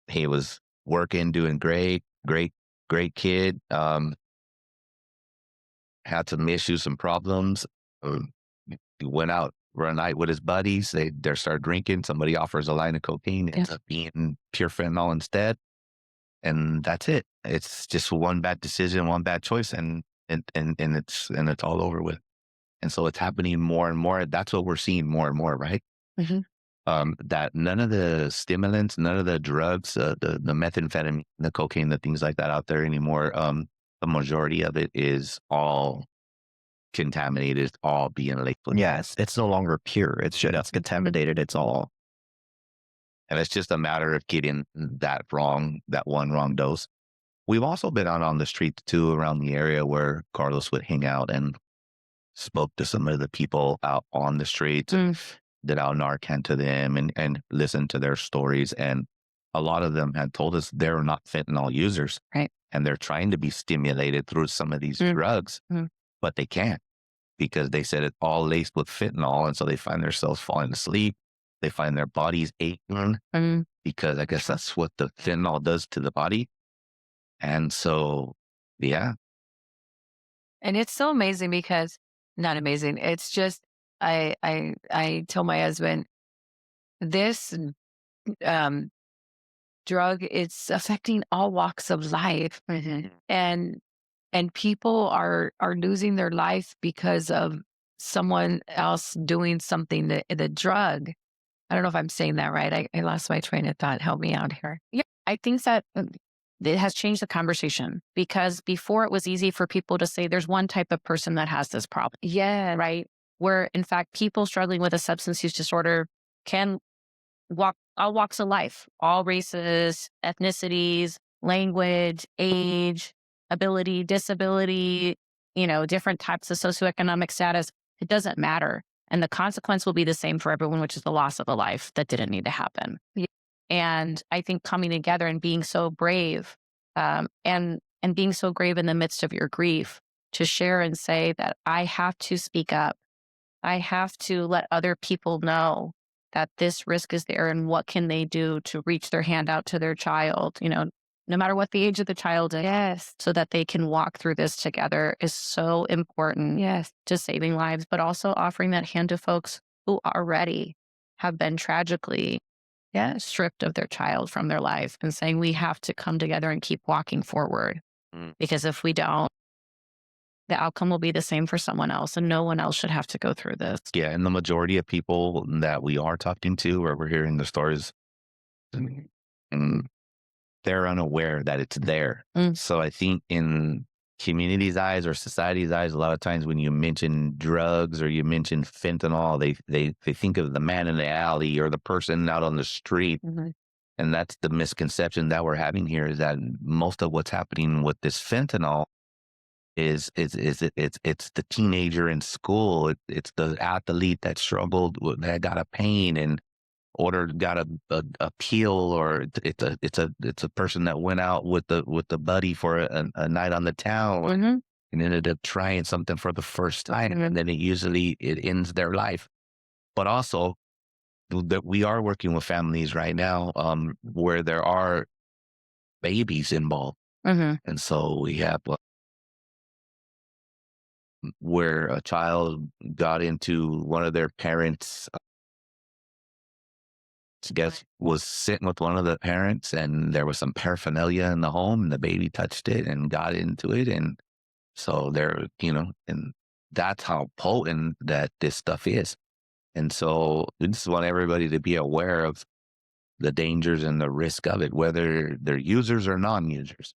he was working, doing great kid. Had some issues, some problems. He went out for a night with his buddies. They start drinking. Somebody offers a line of cocaine. It ends up being pure fentanyl instead. And that's it. It's just one bad decision, one bad choice, and it's all over with. And so it's happening more and more. That's what we're seeing more and more, right? That none of the stimulants, none of the drugs, the methamphetamine, the cocaine, the things like that out there anymore. The majority of it is all contaminated. It's all being laced. Yes, it's no longer pure. It's contaminated. It's all. And it's just a matter of getting that one wrong dose. We've also been out on the streets too, around the area where Carlos would hang out, and spoke to some of the people out on the streets, did out Narcan to them, and listened to their stories. And a lot of them had told us they're not fentanyl users. Right. And they're trying to be stimulated through some of these drugs, but they can't, because they said it's all laced with fentanyl. And so they find themselves falling asleep. They find their bodies aching because I guess that's what the fentanyl does to the body. And so, yeah. And it's so amazing because, not amazing, it's just, I tell my husband, this drug, it's affecting all walks of life. And people are losing their life because of someone else doing something, the drug. I don't know if I'm saying that right. I lost my train of thought. Help me out here. Yeah, I think that it has changed the conversation, because before it was easy for people to say there's one type of person that has this problem. Yeah. Right. Where in fact, people struggling with a substance use disorder can walk all walks of life, all races, ethnicities, language, age, ability, disability, different types of socioeconomic status. It doesn't matter. And the consequence will be the same for everyone, which is the loss of a life that didn't need to happen. Yeah. And I think coming together and being so brave, and being so brave in the midst of your grief, to share and say that I have to speak up. I have to let other people know that this risk is there, and what can they do to reach their hand out to their child, no matter what the age of the child is. Yes. So that they can walk through this together is so important. Yes. To saving lives, but also offering that hand to folks who already have been tragically stripped of their child from their life, and saying we have to come together and keep walking forward. Because if we don't, the outcome will be the same for someone else, and no one else should have to go through this. Yeah. And the majority of people that we are talking to, or we're hearing the stories, and they're unaware that it's there. So I think in community's eyes or society's eyes, a lot of times when you mention drugs or you mention fentanyl, they think of the man in the alley or the person out on the street. And that's the misconception that we're having here, is that most of what's happening with this fentanyl is it's the teenager in school. It's the athlete that struggled, that got a pain and got a peel, or it's a person that went out with the buddy for a night on the town and ended up trying something for the first time, and then it ends their life. But also that we are working with families right now where there are babies involved, and so we have where a child got into one of their parents' guess was sitting with one of the parents, and there was some paraphernalia in the home, and the baby touched it and got into it. And so there, and that's how potent that this stuff is. And so we just want everybody to be aware of the dangers and the risk of it, whether they're users or non-users.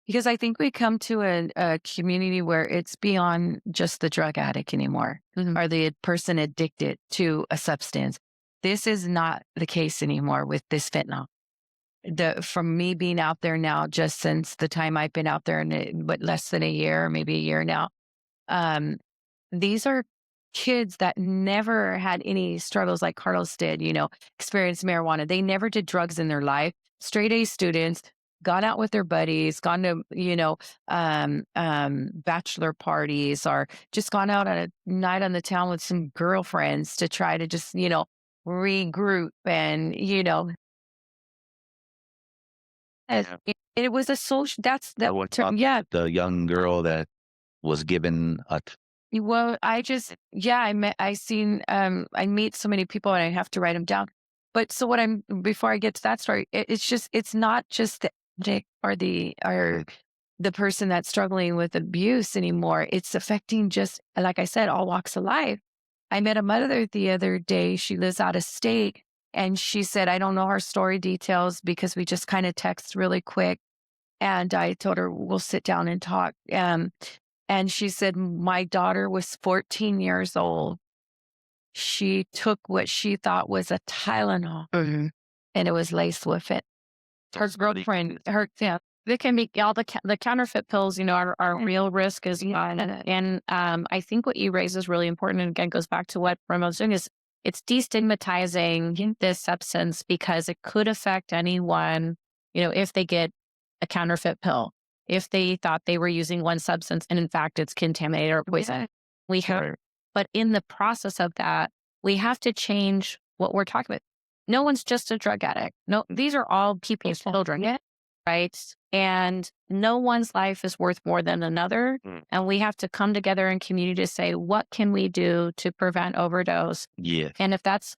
Because I think we come to a community where it's beyond just the drug addict anymore, or the person addicted to a substance. This is not the case anymore with this fentanyl. From me being out there now, just since the time I've been out there, less than a year, maybe a year now, these are kids that never had any struggles like Carlos did, experienced marijuana. They never did drugs in their life. Straight A students, gone out with their buddies, gone to, bachelor parties, or just gone out on a night on the town with some girlfriends to try to just, regroup. And, it was a social, The young girl that was given well, I meet so many people and I have to write them down. But so before I get to that story, it's not just the addict or the person that's struggling with abuse anymore. It's affecting, just like I said, all walks of life. I met a mother the other day. She lives out of state, and she said, I don't know her story details because we just kind of text really quick. And I told her we'll sit down and talk. And she said, my daughter was 14 years old. She took what she thought was a Tylenol, and it was laced with it. Her girlfriend, they can be all the counterfeit pills, are real risk as well. And I think what you raise is really important. And again, goes back to what Ramon's doing, is it's destigmatizing this substance, because it could affect anyone, if they get a counterfeit pill, if they thought they were using one substance and in fact it's contaminated or poison. But in the process of that, we have to change what we're talking about. No one's just a drug addict. No, these are all people's children, right? And no one's life is worth more than another. And we have to come together in community to say, what can we do to prevent overdose? Yeah. And if that's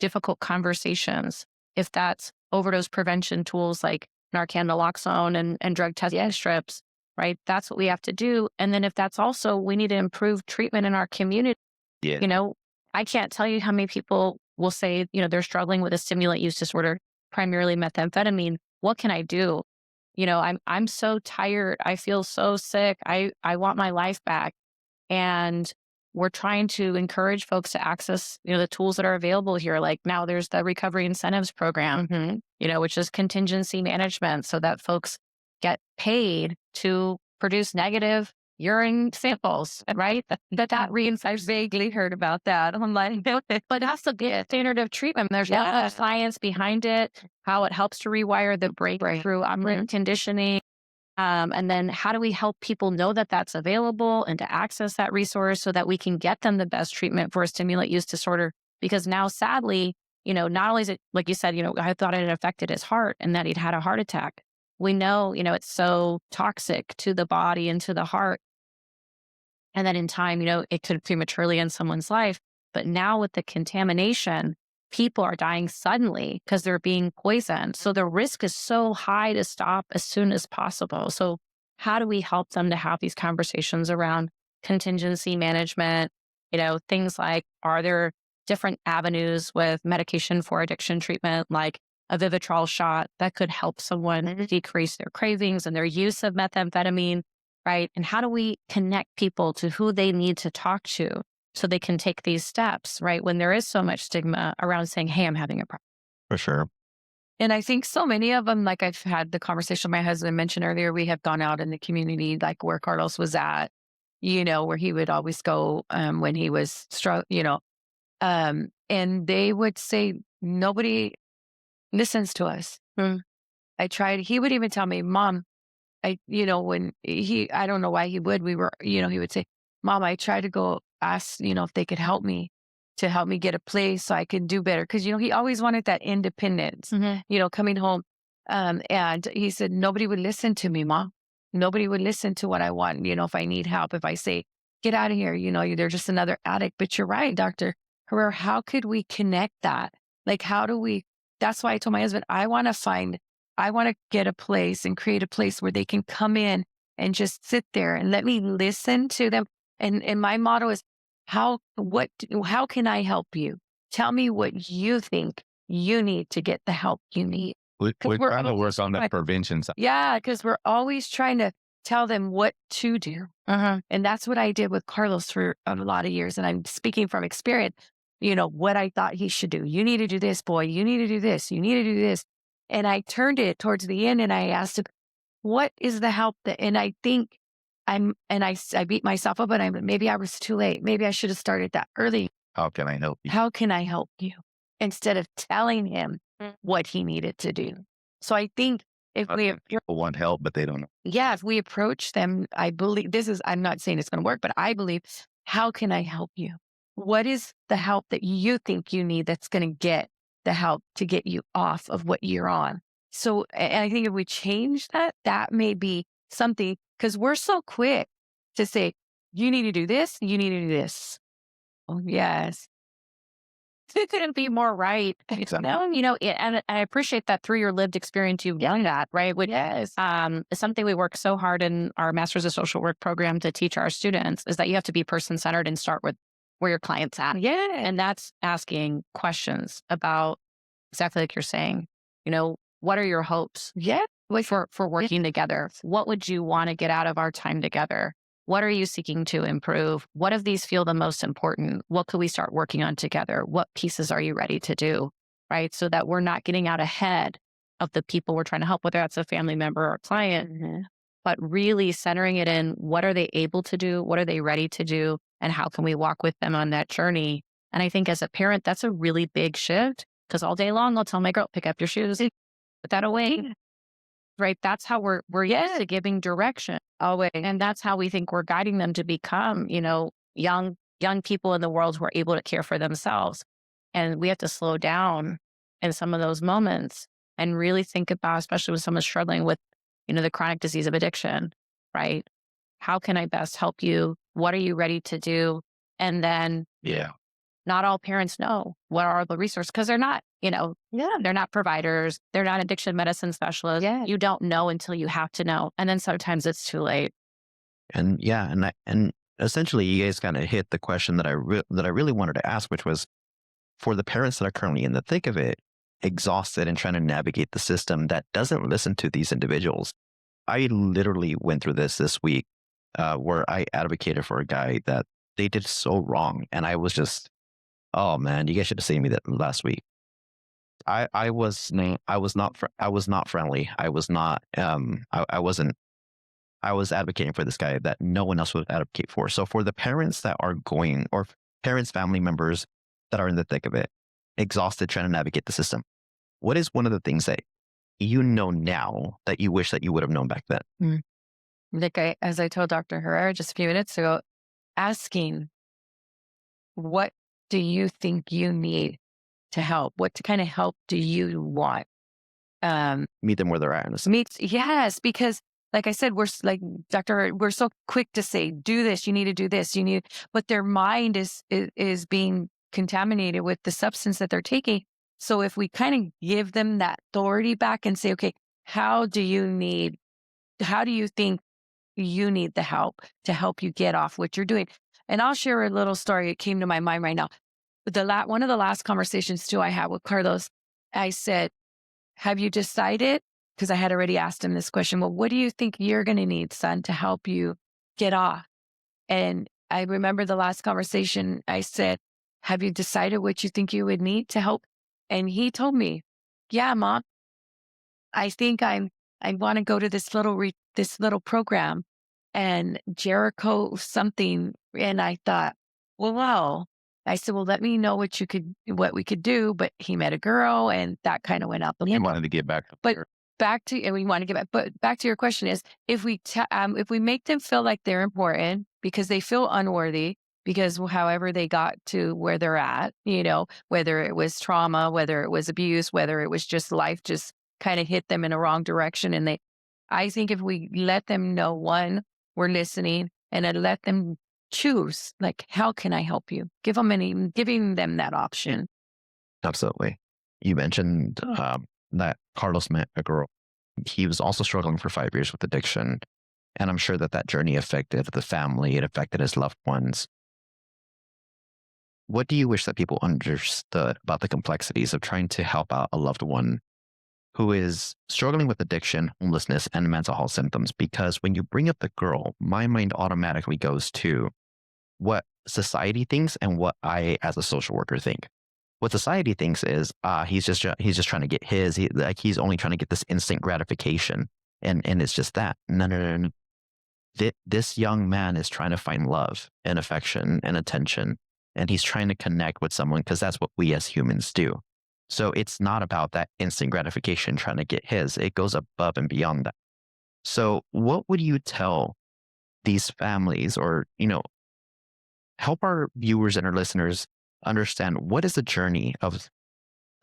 difficult conversations, if that's overdose prevention tools like Narcan, naloxone, and drug testing strips, right? That's what we have to do. And then if that's also, we need to improve treatment in our community. I can't tell you how many people will say, they're struggling with a stimulant use disorder, primarily methamphetamine. What can I do? I'm so tired. I feel so sick. I want my life back. And we're trying to encourage folks to access, the tools that are available here. Like now there's the Recovery Incentives Program, which is contingency management, so that folks get paid to produce negative urine samples, right? That reinforces. vaguely heard about that. I'm like, but that's a good standard of treatment. There's a lot of science behind it, how it helps to rewire the brain through operant conditioning. And then how do we help people know that that's available and to access that resource so that we can get them the best treatment for a stimulant use disorder? Because now, sadly, not only is it, like you said, I thought it had affected his heart and that he'd had a heart attack. We know, it's so toxic to the body and to the heart. And then in time, it could prematurely end someone's life. But now with the contamination, people are dying suddenly because they're being poisoned. So the risk is so high to stop as soon as possible. So how do we help them to have these conversations around contingency management? Things like, are there different avenues with medication for addiction treatment, like a Vivitrol shot that could help someone decrease their cravings and their use of methamphetamine, right? And how do we connect people to who they need to talk to so they can take these steps, right? When there is so much stigma around saying, hey, I'm having a problem. For sure. And I think so many of them, like I've had the conversation my husband mentioned earlier, we have gone out in the community, like where Carlos was at, where he would always go when he was and they would say, nobody listens to us. He would even tell me, Mom, I don't know why he would, he would say, Mom, I tried to go ask, if they could help me get a place so I can do better. Cause he always wanted that independence, coming home. And he said, nobody would listen to me, Mom. Nobody would listen to what I want. If I need help, if I say, get out of here, they're just another addict. But you're right, Dr. Herrera, how could we connect that? Like, how do we, that's why I told my husband, I want to get a place and create a place where they can come in and just sit there and let me listen to them. And my motto is, how can I help you? Tell me what you think you need to get the help you need. We're trying to work on that prevention side. Yeah, because we're always trying to tell them what to do. And that's what I did with Carlos for a lot of years. And I'm speaking from experience, what I thought he should do. You need to do this, boy. You need to do this. You need to do this. And I turned it towards the end and I asked him, what is the help that, and I think I beat myself up, and maybe I was too late. Maybe I should have started that early. How can I help you? How can I help you? Instead of telling him what he needed to do. So I think if people want help, but they don't know. Yeah, if we approach them, I believe I'm not saying it's going to work, but I believe, how can I help you? What is the help that you think you need that's going to get the help to get you off of what you're on? So, and I think if we change that, that may be something, because we're so quick to say, you need to do this, you need to do this. Oh, yes. It couldn't be more right. Exactly. And I appreciate that through your lived experience, you've done that, right? Which Yes. is something we work so hard in our Masters of Social Work program to teach our students, is that you have to be person-centered and start with where your client's at. Yeah. And that's asking questions about exactly like you're saying, what are your hopes Yeah. for working together? What would you want to get out of our time together? What are you seeking to improve? What of these feel the most important? What could we start working on together? What pieces are you ready to do? Right? So that we're not getting out ahead of the people we're trying to help, whether that's a family member or a client, but really centering it in, what are they able to do? What are they ready to do? And how can we walk with them on that journey? And I think as a parent, that's a really big shift, because all day long, I'll tell my girl, pick up your shoes, put that away. Right. That's how we're used to giving direction. Always. And that's how we think we're guiding them to become, young people in the world who are able to care for themselves. And we have to slow down in some of those moments and really think about, especially when someone's struggling with, the chronic disease of addiction, right? How can I best help you? What are you ready to do? And then not all parents know what are the resources, because they're not, they're not providers. They're not addiction medicine specialists. Yeah. You don't know until you have to know. And then sometimes it's too late. And and essentially you guys kind of hit the question that I really wanted to ask, which was, for the parents that are currently in the thick of it, exhausted and trying to navigate the system that doesn't listen to these individuals. I literally went through this week where I advocated for a guy that they did so wrong. And I was just, oh man, you guys should have seen me that last week. I was not friendly. I was not, I wasn't, I was advocating for this guy that no one else would advocate for. So for the parents that are going, or parents, family members that are in the thick of it, exhausted, trying to navigate the system, what is one of the things that you know now that you wish that you would have known back then? Like as I told Dr. Herrera just a few minutes ago, asking, what do you think you need to help? What kind of help do you want? Meet them where they're at. Yes, because like I said, we're so quick to say, do this, you need to do this, but their mind is being contaminated with the substance that they're taking. So if we kind of give them that authority back and say, okay, how do you think you need the help to help you get off what you're doing? And I'll share a little story. It came to my mind right now. One of the last conversations too I had with Carlos, I said, have you decided? Because I had already asked him this question. Well, what do you think you're going to need, son, to help you get off? And I remember the last conversation, I said, have you decided what you think you would need to help? And he told me, yeah, Mom, I think I want to go to this little program and Jericho something. And I thought, well, wow. I said, well, let me know what we could do. But he met a girl and that kind of went up. He wanted to get back. And we want to get back. But back to your question is, if we make them feel like they're important because they feel unworthy, because however they got to where they're at, whether it was trauma, whether it was abuse, whether it was just life just kind of hit them in a wrong direction. And I think if we let them know, one, we're listening, and then let them choose, like, how can I help you? Giving them that option. Absolutely. You mentioned that Carlos met a girl. He was also struggling for 5 years with addiction. And I'm sure that that journey affected the family. It affected his loved ones. What do you wish that people understood about the complexities of trying to help out a loved one who is struggling with addiction, homelessness, and mental health symptoms? Because when you bring up the girl, my mind automatically goes to what society thinks and what I, as a social worker, think. What society thinks is he's just trying to get he's only trying to get this instant gratification, and it's just that. No. This young man is trying to find love and affection and attention, and he's trying to connect with someone because that's what we as humans do. So it's not about that instant gratification trying to get his. It goes above and beyond that. So what would you tell these families, or help our viewers and our listeners understand what is the journey of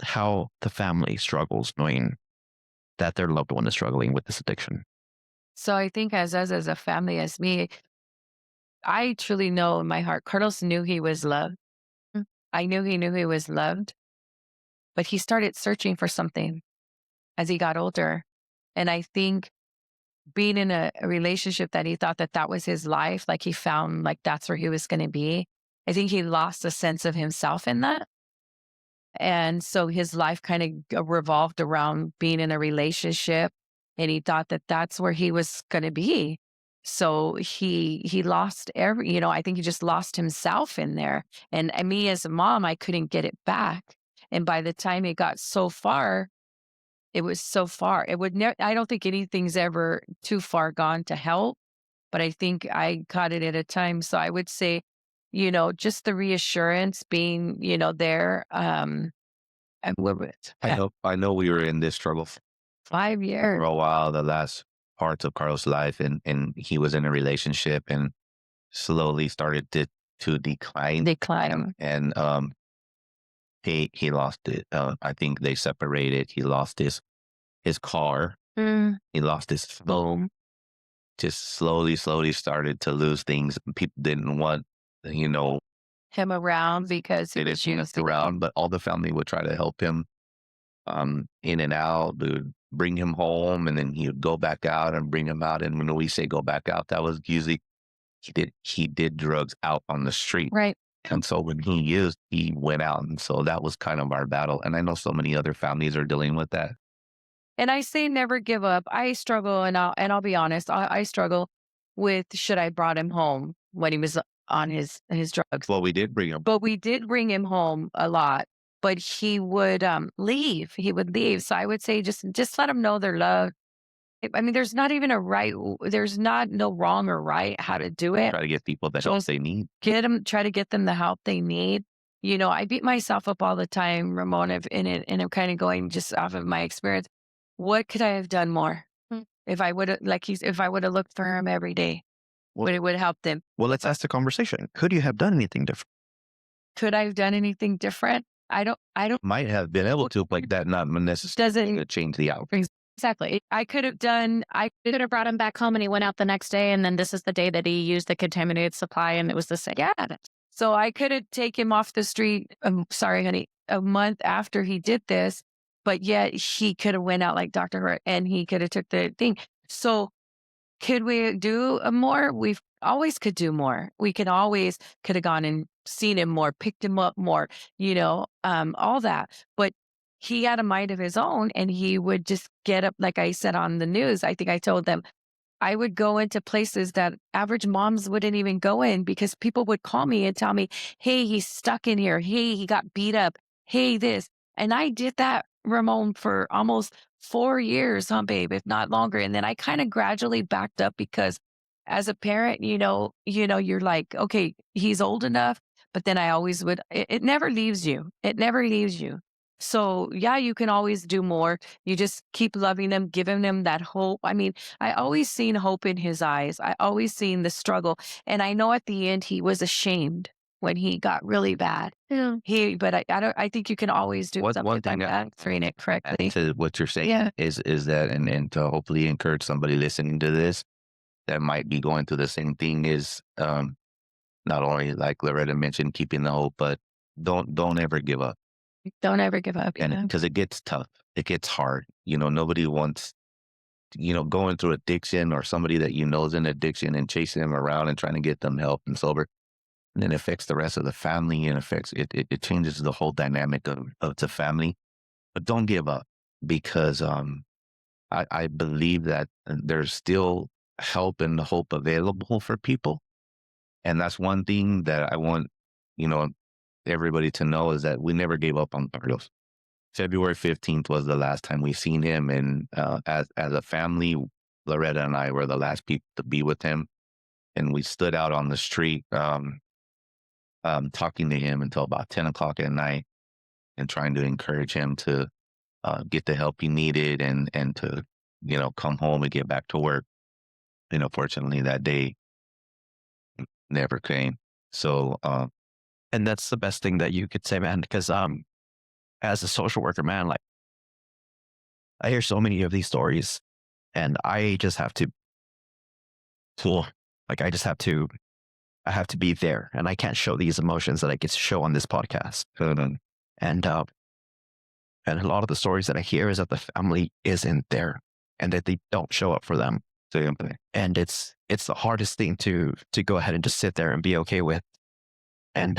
how the family struggles knowing that their loved one is struggling with this addiction? So I think as us as a family, as me, I truly know in my heart, Carlos knew he was loved. I knew he was loved, but he started searching for something as he got older. And I think being in a relationship that he thought that that was his life, like he found like that's where he was going to be, I think he lost a sense of himself in that. And so his life kind of revolved around being in a relationship, and he thought that that's where he was going to be. So he lost I think he just lost himself in there. And me as a mom, I couldn't get it back. And by the time it got so far, it was so far. It would never, I don't think anything's ever too far gone to help, but I think I caught it at a time. So I would say, just the reassurance being, there. And what was it? I know we were in this struggle 5 years. for a while, the last parts of Carlos' life, and he was in a relationship and slowly started to decline. And he lost it. I think they separated. He lost his car. He lost his phone. Just slowly started to lose things. People didn't want, him around because they didn't want us around, but all the family would try to help him in and out. They would bring him home, and then he would go back out and bring him out. And when we say go back out, that was usually he did drugs out on the street. Right. And so when he used, he went out. And so that was kind of our battle. And I know so many other families are dealing with that. And I say never give up. I struggle, and I'll be honest, I struggle with should I brought him home when he was on his drugs. Well, we did bring him. But we did bring him home a lot. But he would leave. He would leave. So I would say just let him know they're loved. I mean, there's not even there's no wrong or right how to do it. Try to get people the help they need. Try to get them the help they need. I beat myself up all the time, Ramon, and I'm kind of going just off of my experience. What could I have done more? If I would have, if I would have looked for him every day, it would have helped them. Well, let's ask the conversation. Could you have done anything different? Could I have done anything different? I don't. Might have been able to, like that, not necessarily to change the outcome. Exactly. I could have brought him back home, and he went out the next day, and then this is the day that he used the contaminated supply, and it was the same. Yeah. So I could have taken him off the street. Sorry, honey, a month after he did this, but yet he could have went out like Dr. Hurt, and he could have took the thing. So could we do more? We've always could do more. We could have gone and seen him more, picked him up more, all that. But he had a mind of his own, and he would just get up. Like I said on the news, I think I told them, I would go into places that average moms wouldn't even go in, because people would call me and tell me, hey, he's stuck in here. Hey, he got beat up. Hey, this. And I did that, Ramon, for almost 4 years, babe, if not longer. And then I kind of gradually backed up, because as a parent, you're like, okay, he's old enough. But then I always would, it never leaves you. It never leaves you. So yeah, you can always do more. You just keep loving them, giving them that hope. I mean, I always seen hope in his eyes. I always seen the struggle. And I know at the end he was ashamed when he got really bad. Yeah. I think you can always do something. One thing, I'm answering it correctly. to what you're saying is that, and to hopefully encourage somebody listening to this that might be going through the same thing, is not only, like Loretta mentioned, keeping the hope, but don't ever give up. Don't ever give up. And Yeah. because it gets tough, it gets hard. Nobody wants, going through addiction or somebody that is in addiction and chasing them around and trying to get them help and sober. And then it affects the rest of the family and it changes the whole dynamic of the family. But don't give up because I believe that there's still help and hope available for people. And that's one thing that I want, everybody to know is that we never gave up on Carlos. February 15th was the last time we seen him. And as a family, Loretta and I were the last people to be with him. And we stood out on the street talking to him until about 10 o'clock at night and trying to encourage him to get the help he needed and to, come home and get back to work. Fortunately, that day never came. So, And that's the best thing that you could say, man, because as a social worker, man, like I hear so many of these stories and I just have to I have to be there and I can't show these emotions that I get to show on this podcast. And a lot of the stories that I hear is that the family isn't there and that they don't show up for them. And it's the hardest thing to go ahead and just sit there and be okay with. And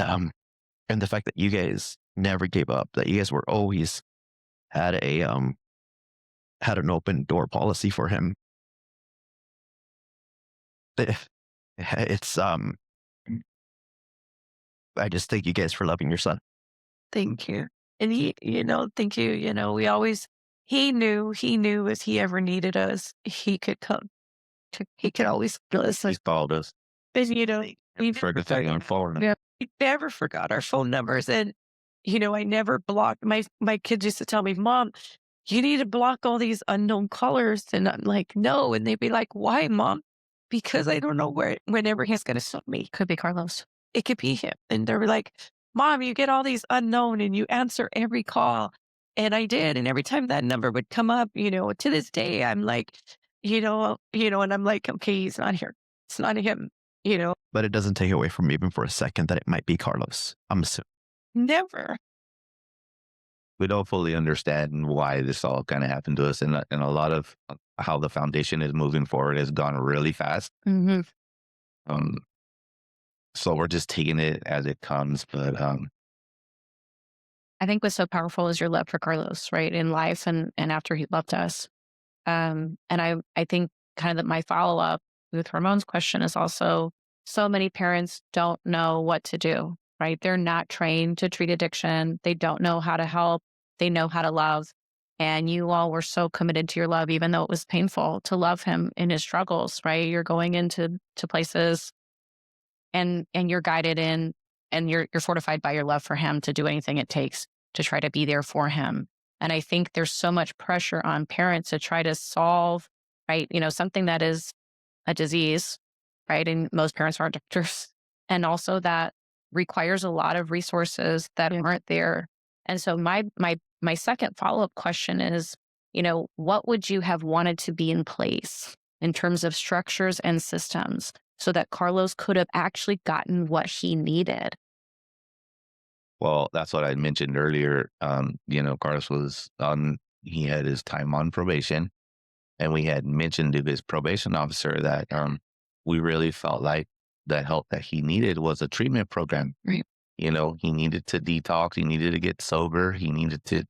the fact that you guys never gave up, that you guys were always had an open door policy for him. It's I just thank you guys for loving your son. Thank you. And thank you. We always, he knew if he ever needed us, he could come. He could always listen. He's called us. And, we Forget our phone. Yeah, we never forgot our phone numbers. And, I never blocked. My kids used to tell me, Mom, you need to block all these unknown callers. And I'm like, no. And they'd be like, why, Mom? Because I don't know whenever he's going to sue me. Could be Carlos. It could be him. And they're like, Mom, you get all these unknown and you answer every call. And I did. And every time that number would come up, to this day, I'm like, and I'm like, okay, he's not here. It's not him, But it doesn't take away from me even for a second that it might be Carlos. I'm assuming. Never. We don't fully understand why this all kind of happened to us. And a lot of how the foundation is moving forward has gone really fast. Mm-hmm. So we're just taking it as it comes. But I think what's so powerful is your love for Carlos, right? In life and after he left us. And I think kind of that my follow-up with Ramon's question is also so many parents don't know what to do, right? They're not trained to treat addiction. They don't know how to help. They know how to love. And you all were so committed to your love, even though it was painful to love him in his struggles, right? You're going into places and you're guided in and you're fortified by your love for him to do anything it takes to try to be there for him. And I think there's so much pressure on parents to try to solve, right? Something that is a disease, right? And most parents aren't doctors. And also that requires a lot of resources that aren't there. And so my second follow-up question is, what would you have wanted to be in place in terms of structures and systems so that Carlos could have actually gotten what he needed? Well, that's what I mentioned earlier. Carlos was he had his time on probation, and we had mentioned to this probation officer that we really felt like the help that he needed was a treatment program. Right. He needed to detox. He needed to get sober. He needed to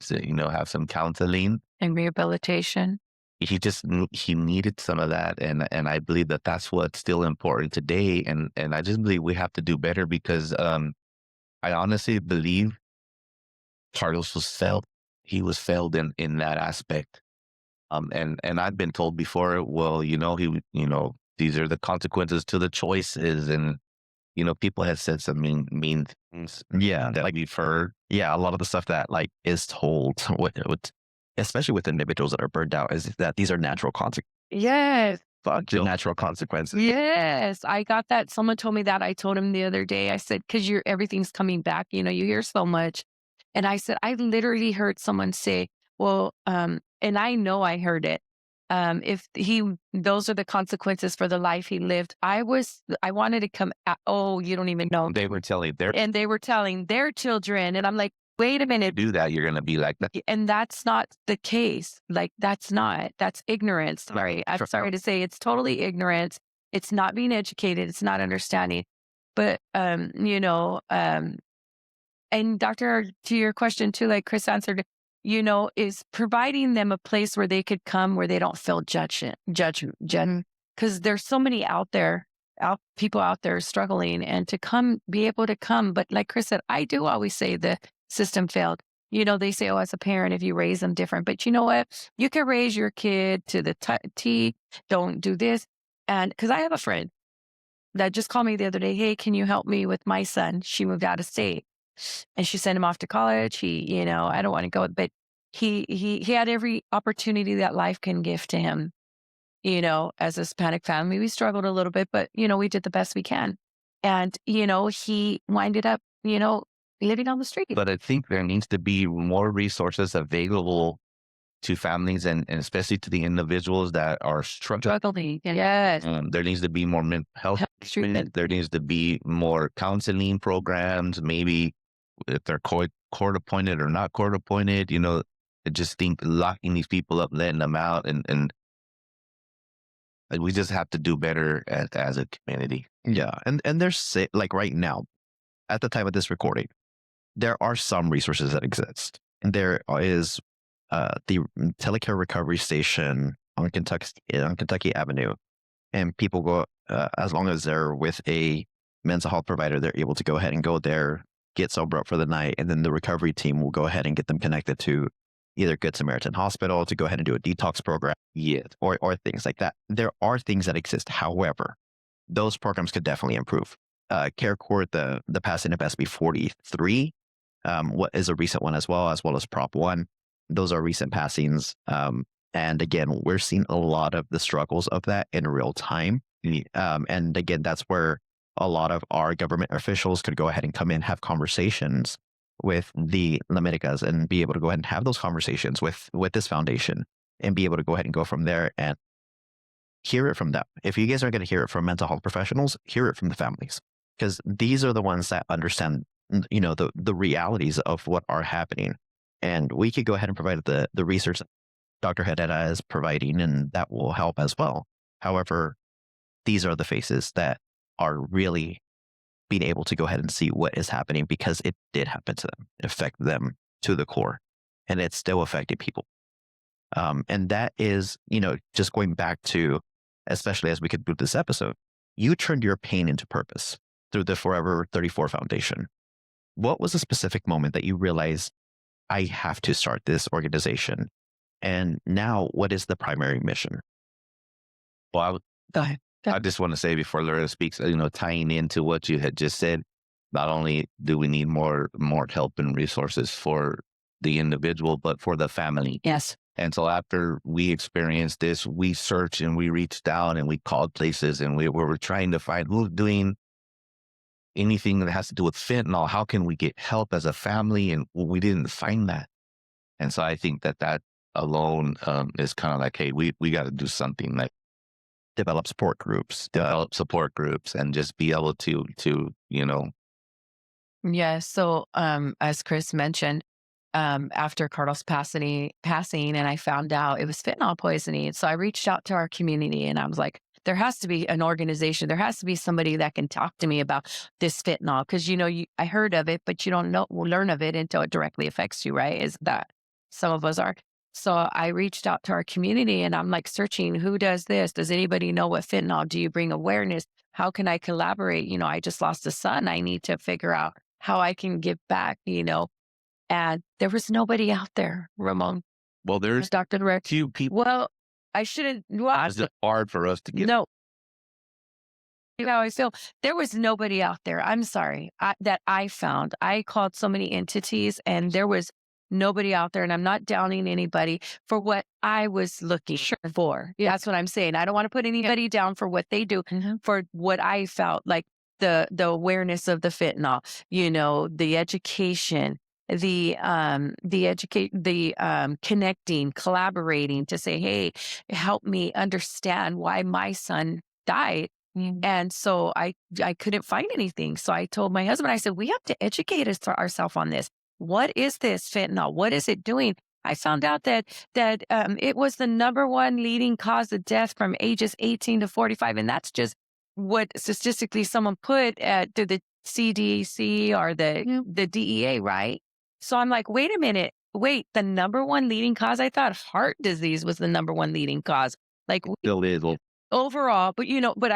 have some counseling And rehabilitation. He needed some of that. And I believe that that's what's still important today. And I just believe we have to do better because I honestly believe Carlos was failed. He was failed in that aspect. And I've been told before, well, these are the consequences to the choices. And, people have said some mean things. Yeah. That we've heard. Yeah. A lot of the stuff that is told, especially with individuals that are burned out, is that these are natural consequences. Yes. Natural consequences. Yes. I got that. Someone told me that. I told him the other day, I said, because everything's coming back, you hear so much. And I said, I literally heard someone say, well, and I know I heard it. Those are the consequences for the life he lived. I wanted to come out. Oh, you don't even know. They were telling and they were telling their children. And I'm like, wait a minute. Do that, you're going to be like that. And that's not the case. Like, that's ignorance. Sorry. I'm sorry to say it's totally ignorance. It's not being educated. It's not understanding. But, and Doctor, to your question too, like Chris answered, is providing them a place where they could come where they don't feel judged. Because there's so many people out there struggling, and to be able to come. But like Chris said, I do always say the system failed. They say, oh, as a parent, if you raise them different, but you know what? You can raise your kid to the T, don't do this. And because I have a friend that just called me the other day, hey, can you help me with my son? She moved out of state and she sent him off to college. He, I don't want to go, but he had every opportunity that life can give to him. As a Hispanic family, we struggled a little bit, but, we did the best we can. And, he winded up, living on the street. But I think there needs to be more resources available to families and especially to the individuals that are struggling. Yes. There needs to be more mental health treatment. There needs to be more counseling programs, maybe if they're court appointed or not court appointed, I just think locking these people up, letting them out, and we just have to do better as a community. Yeah. And there's, like right now, at the time of this recording, there are some resources that exist. And there is the Telecare Recovery Station on Kentucky Avenue. And people go, as long as they're with a mental health provider, they're able to go ahead and go there, get sober up for the night. And then the recovery team will go ahead and get them connected to either Good Samaritan Hospital to go ahead and do a detox program, or things like that. There are things that exist. However, those programs could definitely improve. Care Court, the passing of SB 43, what is a recent one as well as Prop 1. Those are recent passings. And again, we're seeing a lot of the struggles of that in real time. And again, that's where a lot of our government officials could go ahead and come in, have conversations with the LaMedicas, and be able to go ahead and have those conversations with this foundation, and be able to go ahead and go from there and hear it from them. If you guys are going to hear it from mental health professionals, hear it from the families, because these are the ones that understand, the realities of what are happening. And we could go ahead and provide the research Dr. Herrera is providing, and that will help as well. However, these are the faces that are really being able to go ahead and see what is happening, because it did happen to them. It affected them to the core, and it's still affecting people. And that is, just going back to, especially as we conclude this episode, you turned your pain into purpose through the Forever 34 Foundation. What was a specific moment that you realized, I have to start this organization? And now, what is the primary mission? Well, Go ahead. I just want to say before Loretta speaks, tying into what you had just said, not only do we need more help and resources for the individual, but for the family. Yes. And so after we experienced this, we searched and we reached out and we called places, and we were trying to find who's doing anything that has to do with fentanyl. How can we get help as a family? And we didn't find that. And so I think that alone is kind of like, hey, we got to do something, like Develop support groups, and just be able to. Yeah. So, as Chris mentioned, after Carlos passing, and I found out it was fentanyl poisoning. So I reached out to our community, and I was like, there has to be an organization. There has to be somebody that can talk to me about this fentanyl. Because, I heard of it, but you don't learn of it until it directly affects you, right? Is that some of us are. So I reached out to our community, and I'm like searching, who does this? Does anybody know what fentanyl? Do you bring awareness? How can I collaborate? I just lost a son. I need to figure out how I can give back, and there was nobody out there, Ramon. Well, there's Dr. Rick. few people. Well, I shouldn't. It's hard for us to get. No. How I feel. There was nobody out there. I'm sorry that I found. I called so many entities, and there was nobody out there. And I'm not downing anybody for what I was looking for. Yeah. That's what I'm saying. I don't want to put anybody down for what they do, for what I felt like the awareness of the fentanyl, the education, the connecting, collaborating to say, hey, help me understand why my son died. And so I couldn't find anything. So I told my husband, I said, we have to educate ourselves on this. what is this fentanyl? What is it doing? I found out that it was the number one leading cause of death from ages 18 to 45. And that's just what statistically someone put to the CDC or the DEA, right? So I'm like, wait a minute. Wait, the number one leading cause? I thought heart disease was the number one leading cause. Like Still is. overall, but but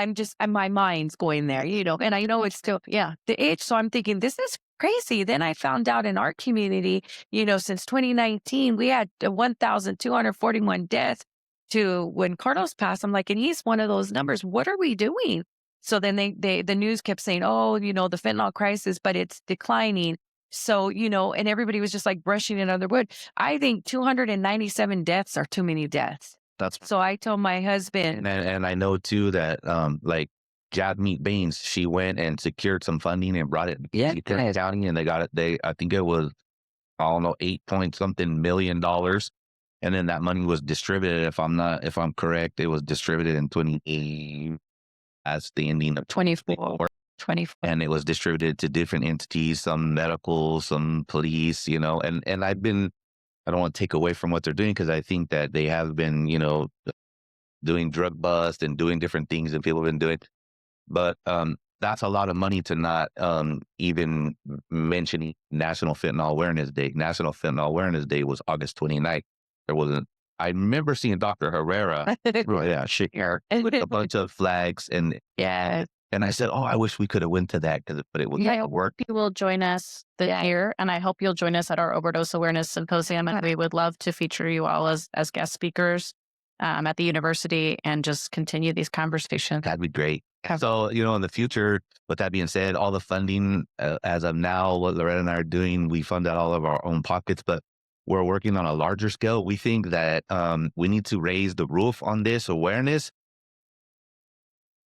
my mind's going there, and I know it's still, the age. So I'm thinking this is crazy. Then I found out in our community, since 2019, we had 1,241 deaths to when Carlos passed. I'm like, and he's one of those numbers. What are we doing? So then the news kept saying, oh, the fentanyl crisis, but it's declining. So, and everybody was just like brushing it under the wood. I think 297 deaths are too many deaths. So I told my husband. And I know too that like Jadmeet Baines, she went and secured some funding and brought it to Kern County, and they got it. I think it was, I don't know, $8-point-something million. And then that money was distributed. If I'm correct, it was distributed in 28 as the ending of 24. And it was distributed to different entities, some medical, some police, and I don't want to take away from what they're doing, because I think that they have been, doing drug bust and doing different things that people have been doing. But that's a lot of money to not even mention National Fentanyl Awareness Day. National Fentanyl Awareness Day was August 29th. I remember seeing Dr. Herrera, with a bunch of flags and I said, oh, I wish we could have went to that, but it would work. You will join us this year, and I hope you'll join us at our Overdose Awareness Symposium. And we would love to feature you all as guest speakers at the university and just continue these conversations. That'd be great. So, in the future, with that being said, all the funding as of now, what Loretta and I are doing, we fund out all of our own pockets, but we're working on a larger scale. We think that we need to raise the roof on this awareness.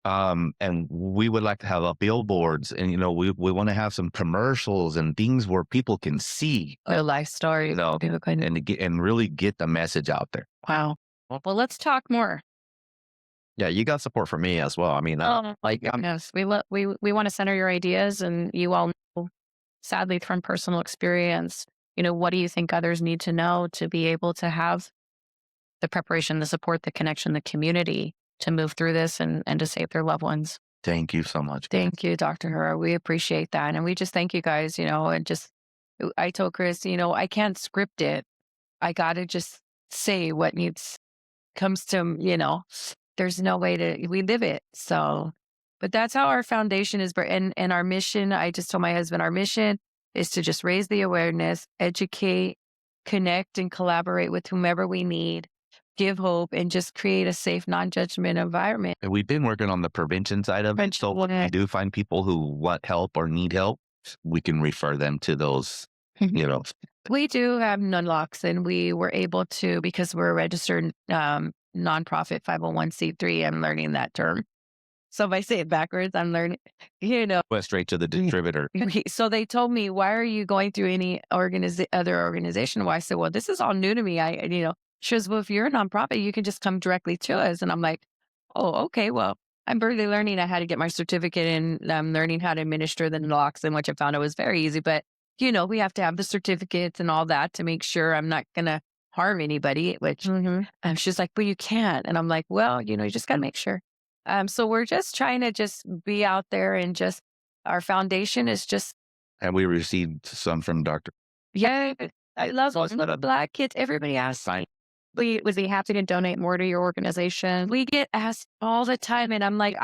And we would like to have billboards, and we want to have some commercials and things where people can see their life stories, and really get the message out there. Wow. Well, let's talk more. Yeah, you got support from me as well. I mean, yes, we want to center your ideas, and you all know, sadly, from personal experience, what do you think others need to know to be able to have the preparation, the support, the connection, the community to move through this and to save their loved ones. Thank you so much. Thank you, Dr. Herrera. We appreciate that. And we just thank you guys, and just, I told Chris, I can't script it. I got to just say what comes to, there's no way we live it. So, but that's how our foundation is. And our mission, I just told my husband, our mission is to just raise the awareness, educate, connect, and collaborate with whomever we need, give hope, and just create a safe, non-judgment environment. And we've been working on the prevention side of it. So when we do find people who want help or need help, we can refer them to those, We do have nunlocks, and we were able to, because we're a registered nonprofit 501c3, I'm learning that term. So if I say it backwards, I'm learning, Went straight to the distributor. So they told me, why are you going through any other organization? Well, I said, well, this is all new to me. She goes, well, if you're a nonprofit, you can just come directly to us. And I'm like, oh, okay, well, I'm barely learning. I had to get my certificate, and I'm learning how to administer the naloxone, which I found it was very easy. But, we have to have the certificates and all that to make sure I'm not going to harm anybody, which she's like, but you can't. And I'm like, well, you just got to make sure. So we're just trying to just be out there, and just our foundation is just. And we received some from Dr. Yeah, I love those little Black kids. Everybody asks. We would be happy to donate more to your organization. We get asked all the time, and I'm like,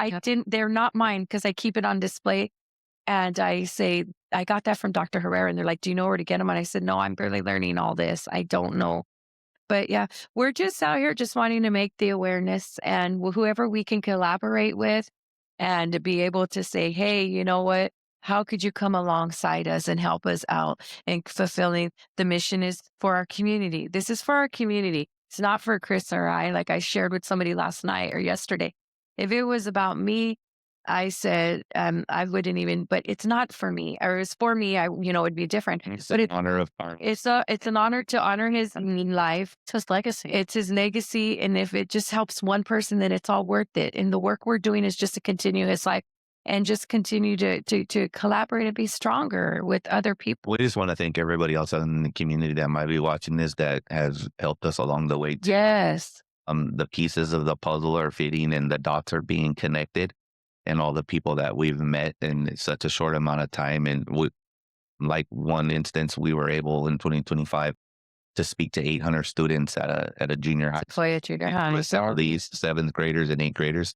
they're not mine, because I keep it on display. And I say, I got that from Dr. Herrera, and they're like, do you know where to get them? And I said, no, I'm barely learning all this. I don't know. But yeah, we're just out here just wanting to make the awareness, and whoever we can collaborate with, and to be able to say, hey, you know what? How could you come alongside us and help us out in fulfilling the mission is for our community. This is for our community. It's not for Chris or I, like I shared with somebody last night or yesterday. If it was about me, I said, I wouldn't even, but it's not for me, or it's for me, it'd be different. It's an honor of our. It's an honor to honor his life. It's his legacy. It's his legacy. And if it just helps one person, then it's all worth it. And the work we're doing is just to continue his life. and just continue to collaborate and be stronger with other people. We just want to thank everybody else in the community that might be watching this that has helped us along the way. Yes. The pieces of the puzzle are fitting and the dots are being connected, and all the people that we've met in such a short amount of time. And like one instance, we were able in 2025 to speak to 800 students at a junior high school. Sequoia Junior High. With all these 7th graders and 8th graders.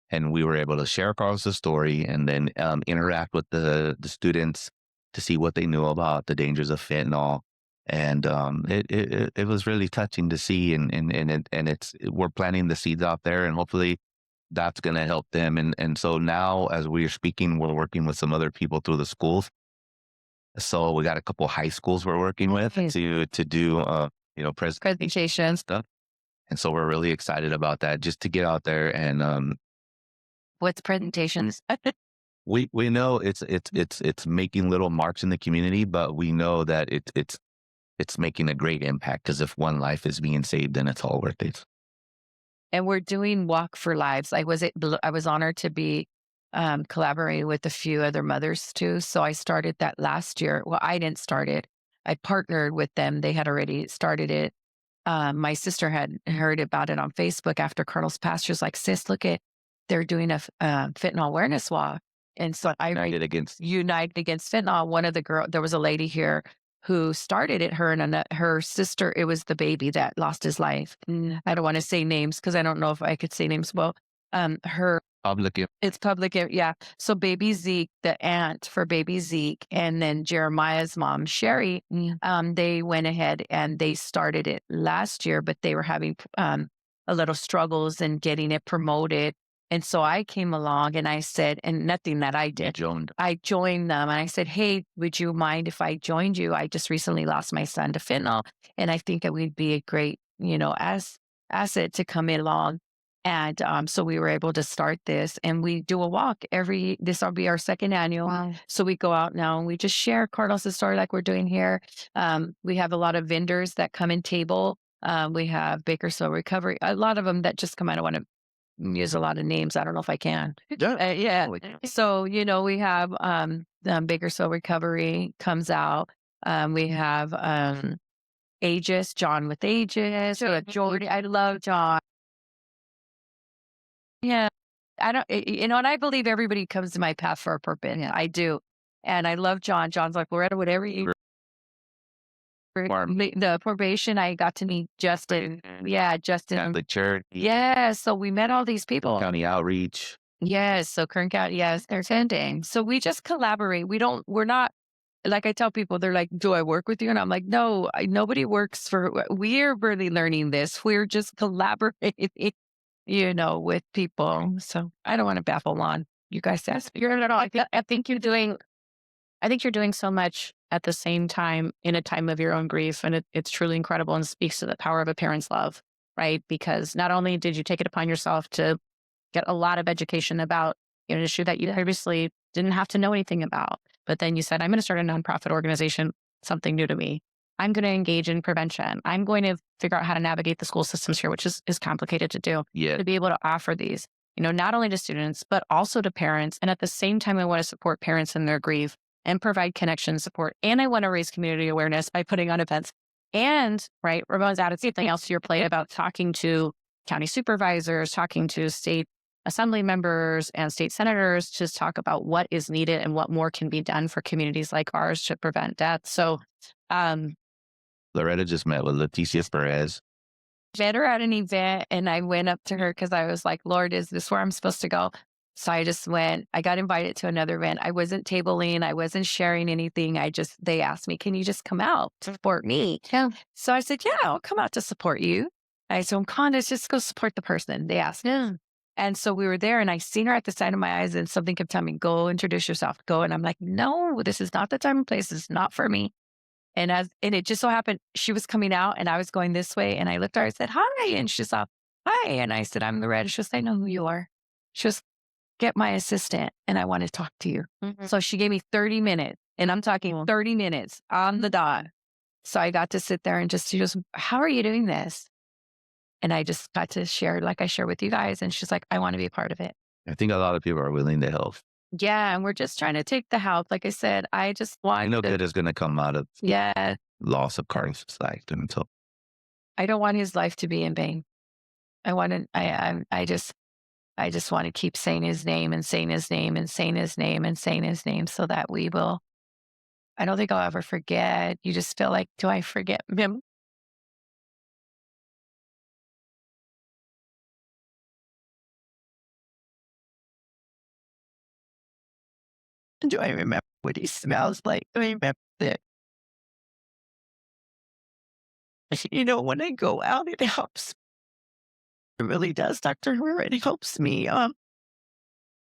And we were able to share Carlos' story and then interact with the students to see what they knew about the dangers of fentanyl. And it was really touching to see. And we're planting the seeds out there, and hopefully that's going to help them. And so now, as we're speaking, we're working with some other people through the schools. So we got a couple high schools we're working with to do presentations stuff. And so we're really excited about that, just to get out there and What's presentations? we know it's making little marks in the community, but we know that it's making a great impact, because if one life is being saved, then it's all worth it. And we're doing Walk for Lives. I was honored to be collaborating with a few other mothers too. So I started that last year. Well, I didn't start it. I partnered with them. They had already started it. My sister had heard about it on Facebook after Carlos passed. She was like, "Sis, look at, they're doing a fentanyl awareness walk." And so I United Against Fentanyl. One of the girls, there was a lady here who started it, her and her sister. It was the baby that lost his life. I don't want to say names because I don't know if I could say names. Well, it's public. Yeah. So baby Zeke, the aunt for baby Zeke, and then Jeremiah's mom, Sherry, they went ahead and they started it last year, but they were having a little struggles in getting it promoted. And so I came along and I said, and nothing that I did, I joined them and I said, "Hey, would you mind if I joined you? I just recently lost my son to fentanyl, and I think it would be a great, asset to come along." And so we were able to start this, and we do a walk this will be our 2nd annual. Wow. So we go out now and we just share Carlos' story like we're doing here. We have a lot of vendors that come and table. We have Bakersfield Recovery, a lot of them that just come out. I want to use a lot of names. I don't know if I can. Yeah. So, we have Bakersfield Recovery comes out. We have Aegis, John with Aegis. We have Jordy. I love John. Yeah. I don't, and I believe everybody comes to my path for a purpose. Yeah. I do. And I love John. John's like, "Loretta, whatever you." The probation, I got to meet Justin. Yeah, Justin. The church. Yeah. So we met all these people. County outreach. Yes. So Kern County, yes, they're attending. So we just collaborate. We're not, like I tell people, they're like, "Do I work with you?" And I'm like, "No, nobody works we're really learning this. We're just collaborating, with people." So I don't want to baffle on you guys. You're not at all. I think you're doing so much at the same time in a time of your own grief. And it's truly incredible and speaks to the power of a parent's love, right? Because not only did you take it upon yourself to get a lot of education about an issue that you previously didn't have to know anything about, but then you said, "I'm going to start a nonprofit organization, something new to me. I'm going to engage in prevention. I'm going to figure out how to navigate the school systems here," which is complicated to do. Yeah. To be able to offer these, not only to students, but also to parents. And at the same time, I want to support parents in their grief and provide connection support. And I want to raise community awareness by putting on events. And, right, Ramon's added something else to your plate about talking to county supervisors, talking to state assembly members and state senators to talk about what is needed and what more can be done for communities like ours to prevent death. So, Loretta just met with Leticia Perez. Met her at an event, and I went up to her because I was like, "Lord, is this where I'm supposed to go?" So I just went. I got invited to another event. I wasn't tabling. I wasn't sharing anything. They asked me, "Can you just come out to support me?" Yeah. So I said, "Yeah, I'll come out to support you." I said, "Come on, let's just go support the person." They asked. Yeah. And so we were there, and I seen her at the side of my eyes, and something kept telling me, "Go introduce yourself, go." And I'm like, "No, this is not the time and place. This is not for me." And it just so happened she was coming out and I was going this way, and I looked at her, I said, "Hi." And she's like, "Hi." And I said, "I'm Loretta." She was, "I know who you are." She was, "Get my assistant and I want to talk to you." Mm-hmm. So she gave me 30 minutes, and I'm talking 30 minutes on the dot. So I got to sit there and she goes, "How are you doing this?" And I just got to share like I share with you guys. And she's like, "I want to be a part of it." I think a lot of people are willing to help. Yeah, and we're just trying to take the help. Like I said, I just I want know to, good is going to come out of yeah, loss of Carlos' life. And so I don't want his life to be in vain. I want to, I just want to keep saying his name and saying his name and saying his name and saying his name so that we will, I don't think I'll ever forget. You just feel like, do I forget him? Do I remember what he smells like? Do I remember that? When I go out, it helps. It really does, Dr. Herrera. It helps me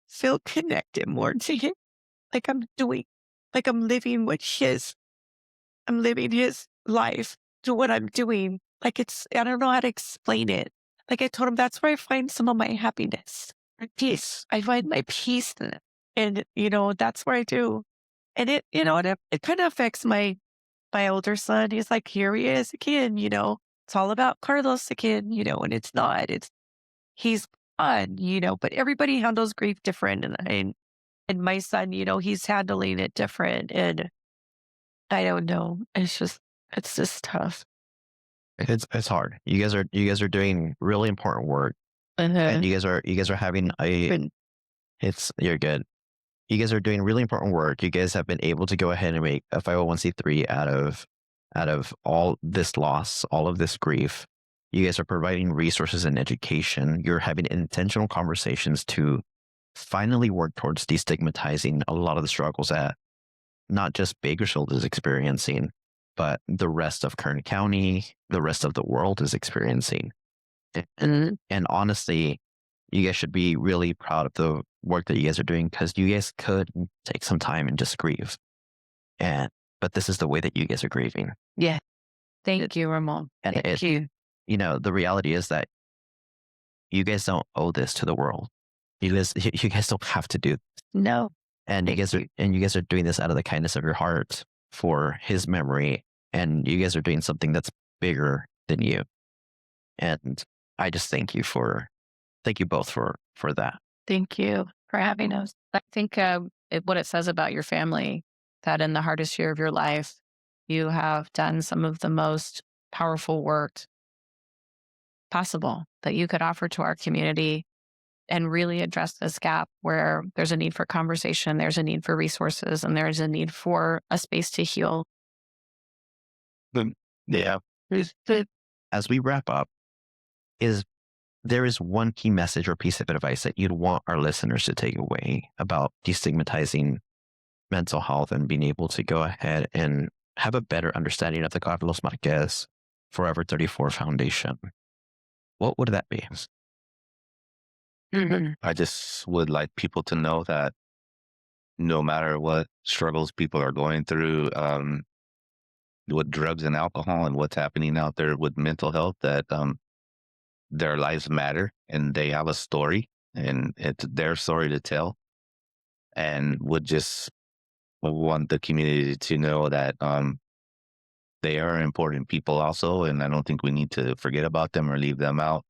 feel connected more to him. Like I'm doing, like I'm living his life to what I'm doing. Like I don't know how to explain it. Like I told him, that's where I find some of my happiness and peace. I find my peace in it. And, that's where I do. And it kind of affects my older son. He's like, here he is again, it's all about Carlos again, and it's not, he's fun, but everybody handles grief different. And my son, he's handling it different. And I don't know. It's just tough. It's hard. You guys are doing really important work, Uh-huh. and you guys are having And you're good. You guys are doing really important work. You guys have been able to go ahead and make a 501c3 out of all this loss, all of this grief. You guys are providing resources and education. You're having intentional conversations to finally work towards destigmatizing a lot of the struggles that not just Bakersfield is experiencing, but the rest of Kern County, the rest of the world is experiencing. And honestly, you guys should be really proud of the work that you guys are doing, because you guys could take some time and just grieve. But this is the way that you guys are grieving. yeah, thank you, Ramon. And Thank you. the reality is that you guys don't owe this to the world. You guys don't have to do. No, And thank you. you guys are doing this out of the kindness of your heart for his memory. And you guys are doing something that's bigger than you. And I just thank you both for that. Thank you for having us. I think what it says about your family, that in the hardest year of your life, you have done some of the most powerful work possible that you could offer to our community and really address this gap where there's a need for conversation, there's a need for resources, and there's a need for a space to heal. Yeah. As we wrap up, there is one key message or piece of advice that you'd want our listeners to take away about destigmatizing mental health and being able to go ahead and have a better understanding of the Carlos Marquez Forever 34 Foundation, what would that be? I just would like people to know that no matter what struggles people are going through, with drugs and alcohol and what's happening out there with mental health, that their lives matter and they have a story and it's their story to tell. And would just want the community to know that they are important people also. And I don't think we need to forget about them or leave them out.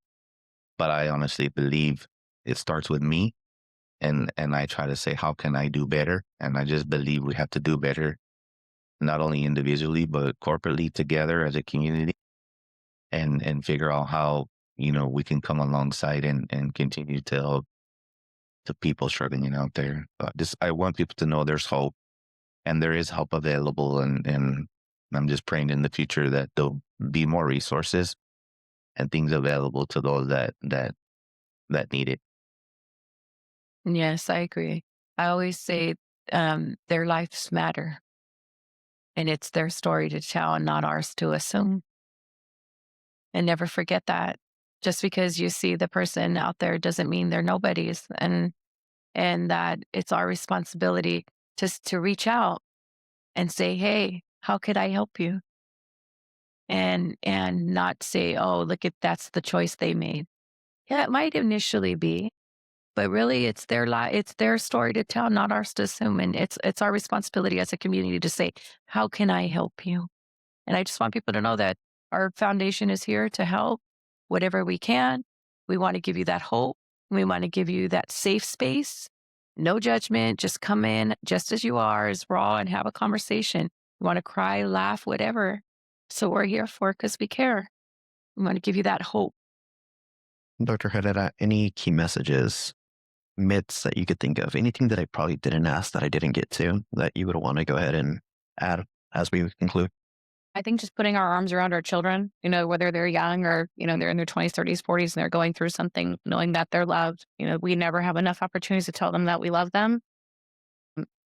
But I honestly believe it starts with me. And I try to say, how can I do better? And I just believe we have to do better, not only individually, but corporately together as a community, and figure out how, we can come alongside and continue to help the people struggling out there. I want people to know there's hope and there is help available. And I'm just praying in the future that there'll be more resources and things available to those that need it. Yes, I agree. I always say their lives matter, and it's their story to tell and not ours to assume. And never forget that. Just because you see the person out there doesn't mean they're nobodies, and that it's our responsibility just to reach out and say, hey, how could I help you? And not say, oh, look at, that's the choice they made. Yeah, it might initially be, but really it's it's their story to tell, not ours to assume. And it's our responsibility as a community to say, how can I help you? And I just want people to know that our foundation is here to help whatever we can. We want to give you that hope. We want to give you that safe space No judgment. Just come in just as you are, as raw, and have a conversation. You want to cry, laugh, whatever. So we're here for because we care. We want to give you that hope. Dr. Herrera, any key messages, myths that you could think of, anything that I probably didn't ask that I didn't get to that you would want to go ahead and add as we conclude? I think just putting our arms around our children, whether they're young or, they're in their 20s, 30s, 40s, and they're going through something, knowing that they're loved. We never have enough opportunities to tell them that we love them.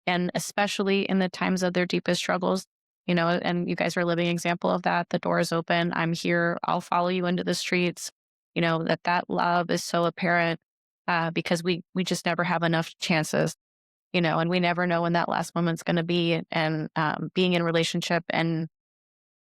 And especially in the times of their deepest struggles, and you guys are a living example of that. The door is open. I'm here. I'll follow you into the streets. That love is so apparent because we just never have enough chances, and we never know when that last moment's going to be. And being in relationship and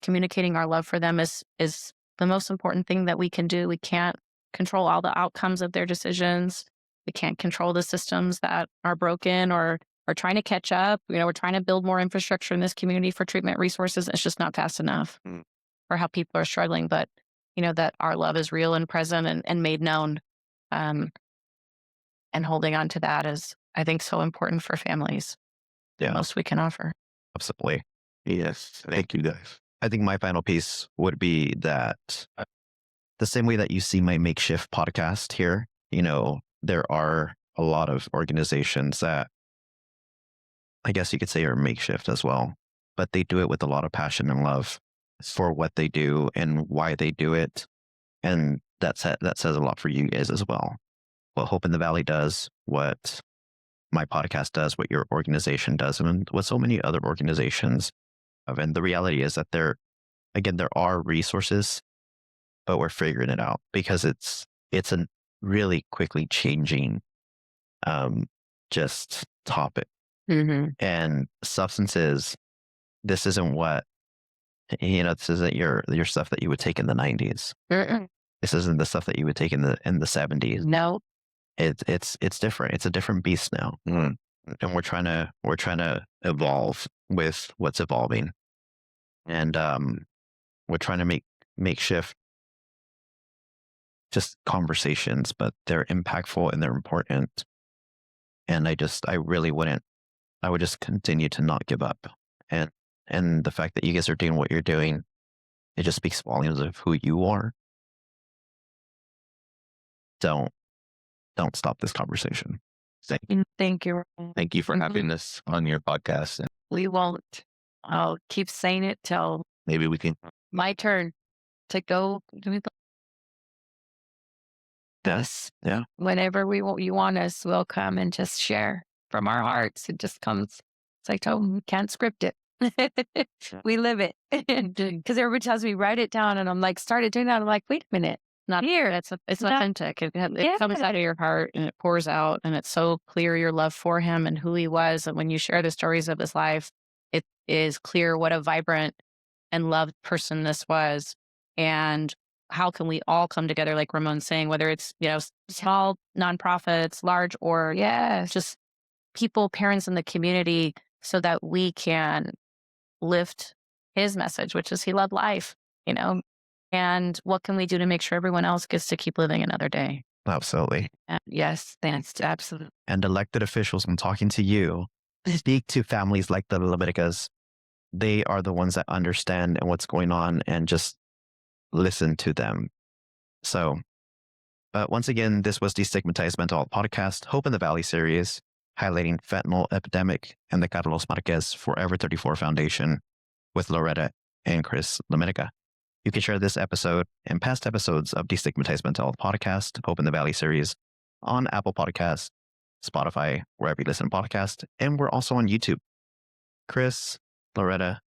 communicating our love for them is the most important thing that we can do. We can't control all the outcomes of their decisions. We can't control the systems that are broken or are trying to catch up. We're trying to build more infrastructure in this community for treatment resources. It's just not fast enough for how people are struggling. But, that our love is real and present and made known. And holding on to that is, I think, so important for families. Yeah. The most we can offer. Absolutely. Yes. Thank you, guys. I think my final piece would be that the same way that you see my makeshift podcast here, there are a lot of organizations that I guess you could say are makeshift as well, but they do it with a lot of passion and love for what they do and why they do it. And that says a lot for you guys as well. What Hope in the Valley does, what my podcast does, what your organization does, and what so many other organizations have. And the reality is that there are resources, but we're figuring it out because it's a really quickly changing just topic. And substances, this isn't what, this isn't your stuff that you would take in the 90s. This isn't the stuff that you would take in the 70s. No. It's different. It's a different beast now. And we're trying to evolve with what's evolving. And we're trying to make shift just conversations, but they're impactful and they're important. And I would just continue to not give up. And the fact that you guys are doing what you're doing, it just speaks volumes of who you are. Don't stop this conversation. Thank you. Thank you for having us on your podcast. And We won't. I'll keep saying it till maybe we can. my turn to go. Yes. Yeah. Whenever you want us, we'll come and just share from our hearts. It just comes. It's like, oh, we can't script it. We live it. Because everybody tells me, write it down. And I'm like, started doing that. I'm like, wait a minute. Not here. It's not- authentic. It comes out of your heart and it pours out. And it's so clear your love for him and who he was. And when you share the stories of his life, it is clear what a vibrant and loved person this was. And how can we all come together, like Ramon's saying, whether it's, small nonprofits, large, or just people, parents in the community, so that we can lift his message, which is he loved life, and what can we do to make sure everyone else gets to keep living another day? Absolutely. Yes, thanks. Absolutely. And elected officials, I'm talking to you, speak to families like the LaMedicas. They are the ones that understand and what's going on and just listen to them. So, but once again, this was Destigmatized Mental Health Podcast, Hope in the Valley series, highlighting fentanyl epidemic and the Carlos Marquez Forever 34 Foundation with Loretta and Chris LaMedica. You can share this episode and past episodes of Destigmatized Mental Health Podcast, Hope in the Valley series on Apple Podcasts, Spotify, wherever you listen to podcasts, and we're also on YouTube. Chris, Loretta,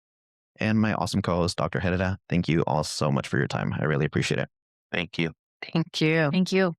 and my awesome co-host, Dr. Herrera, thank you all so much for your time. I really appreciate it. Thank you. Thank you. Thank you.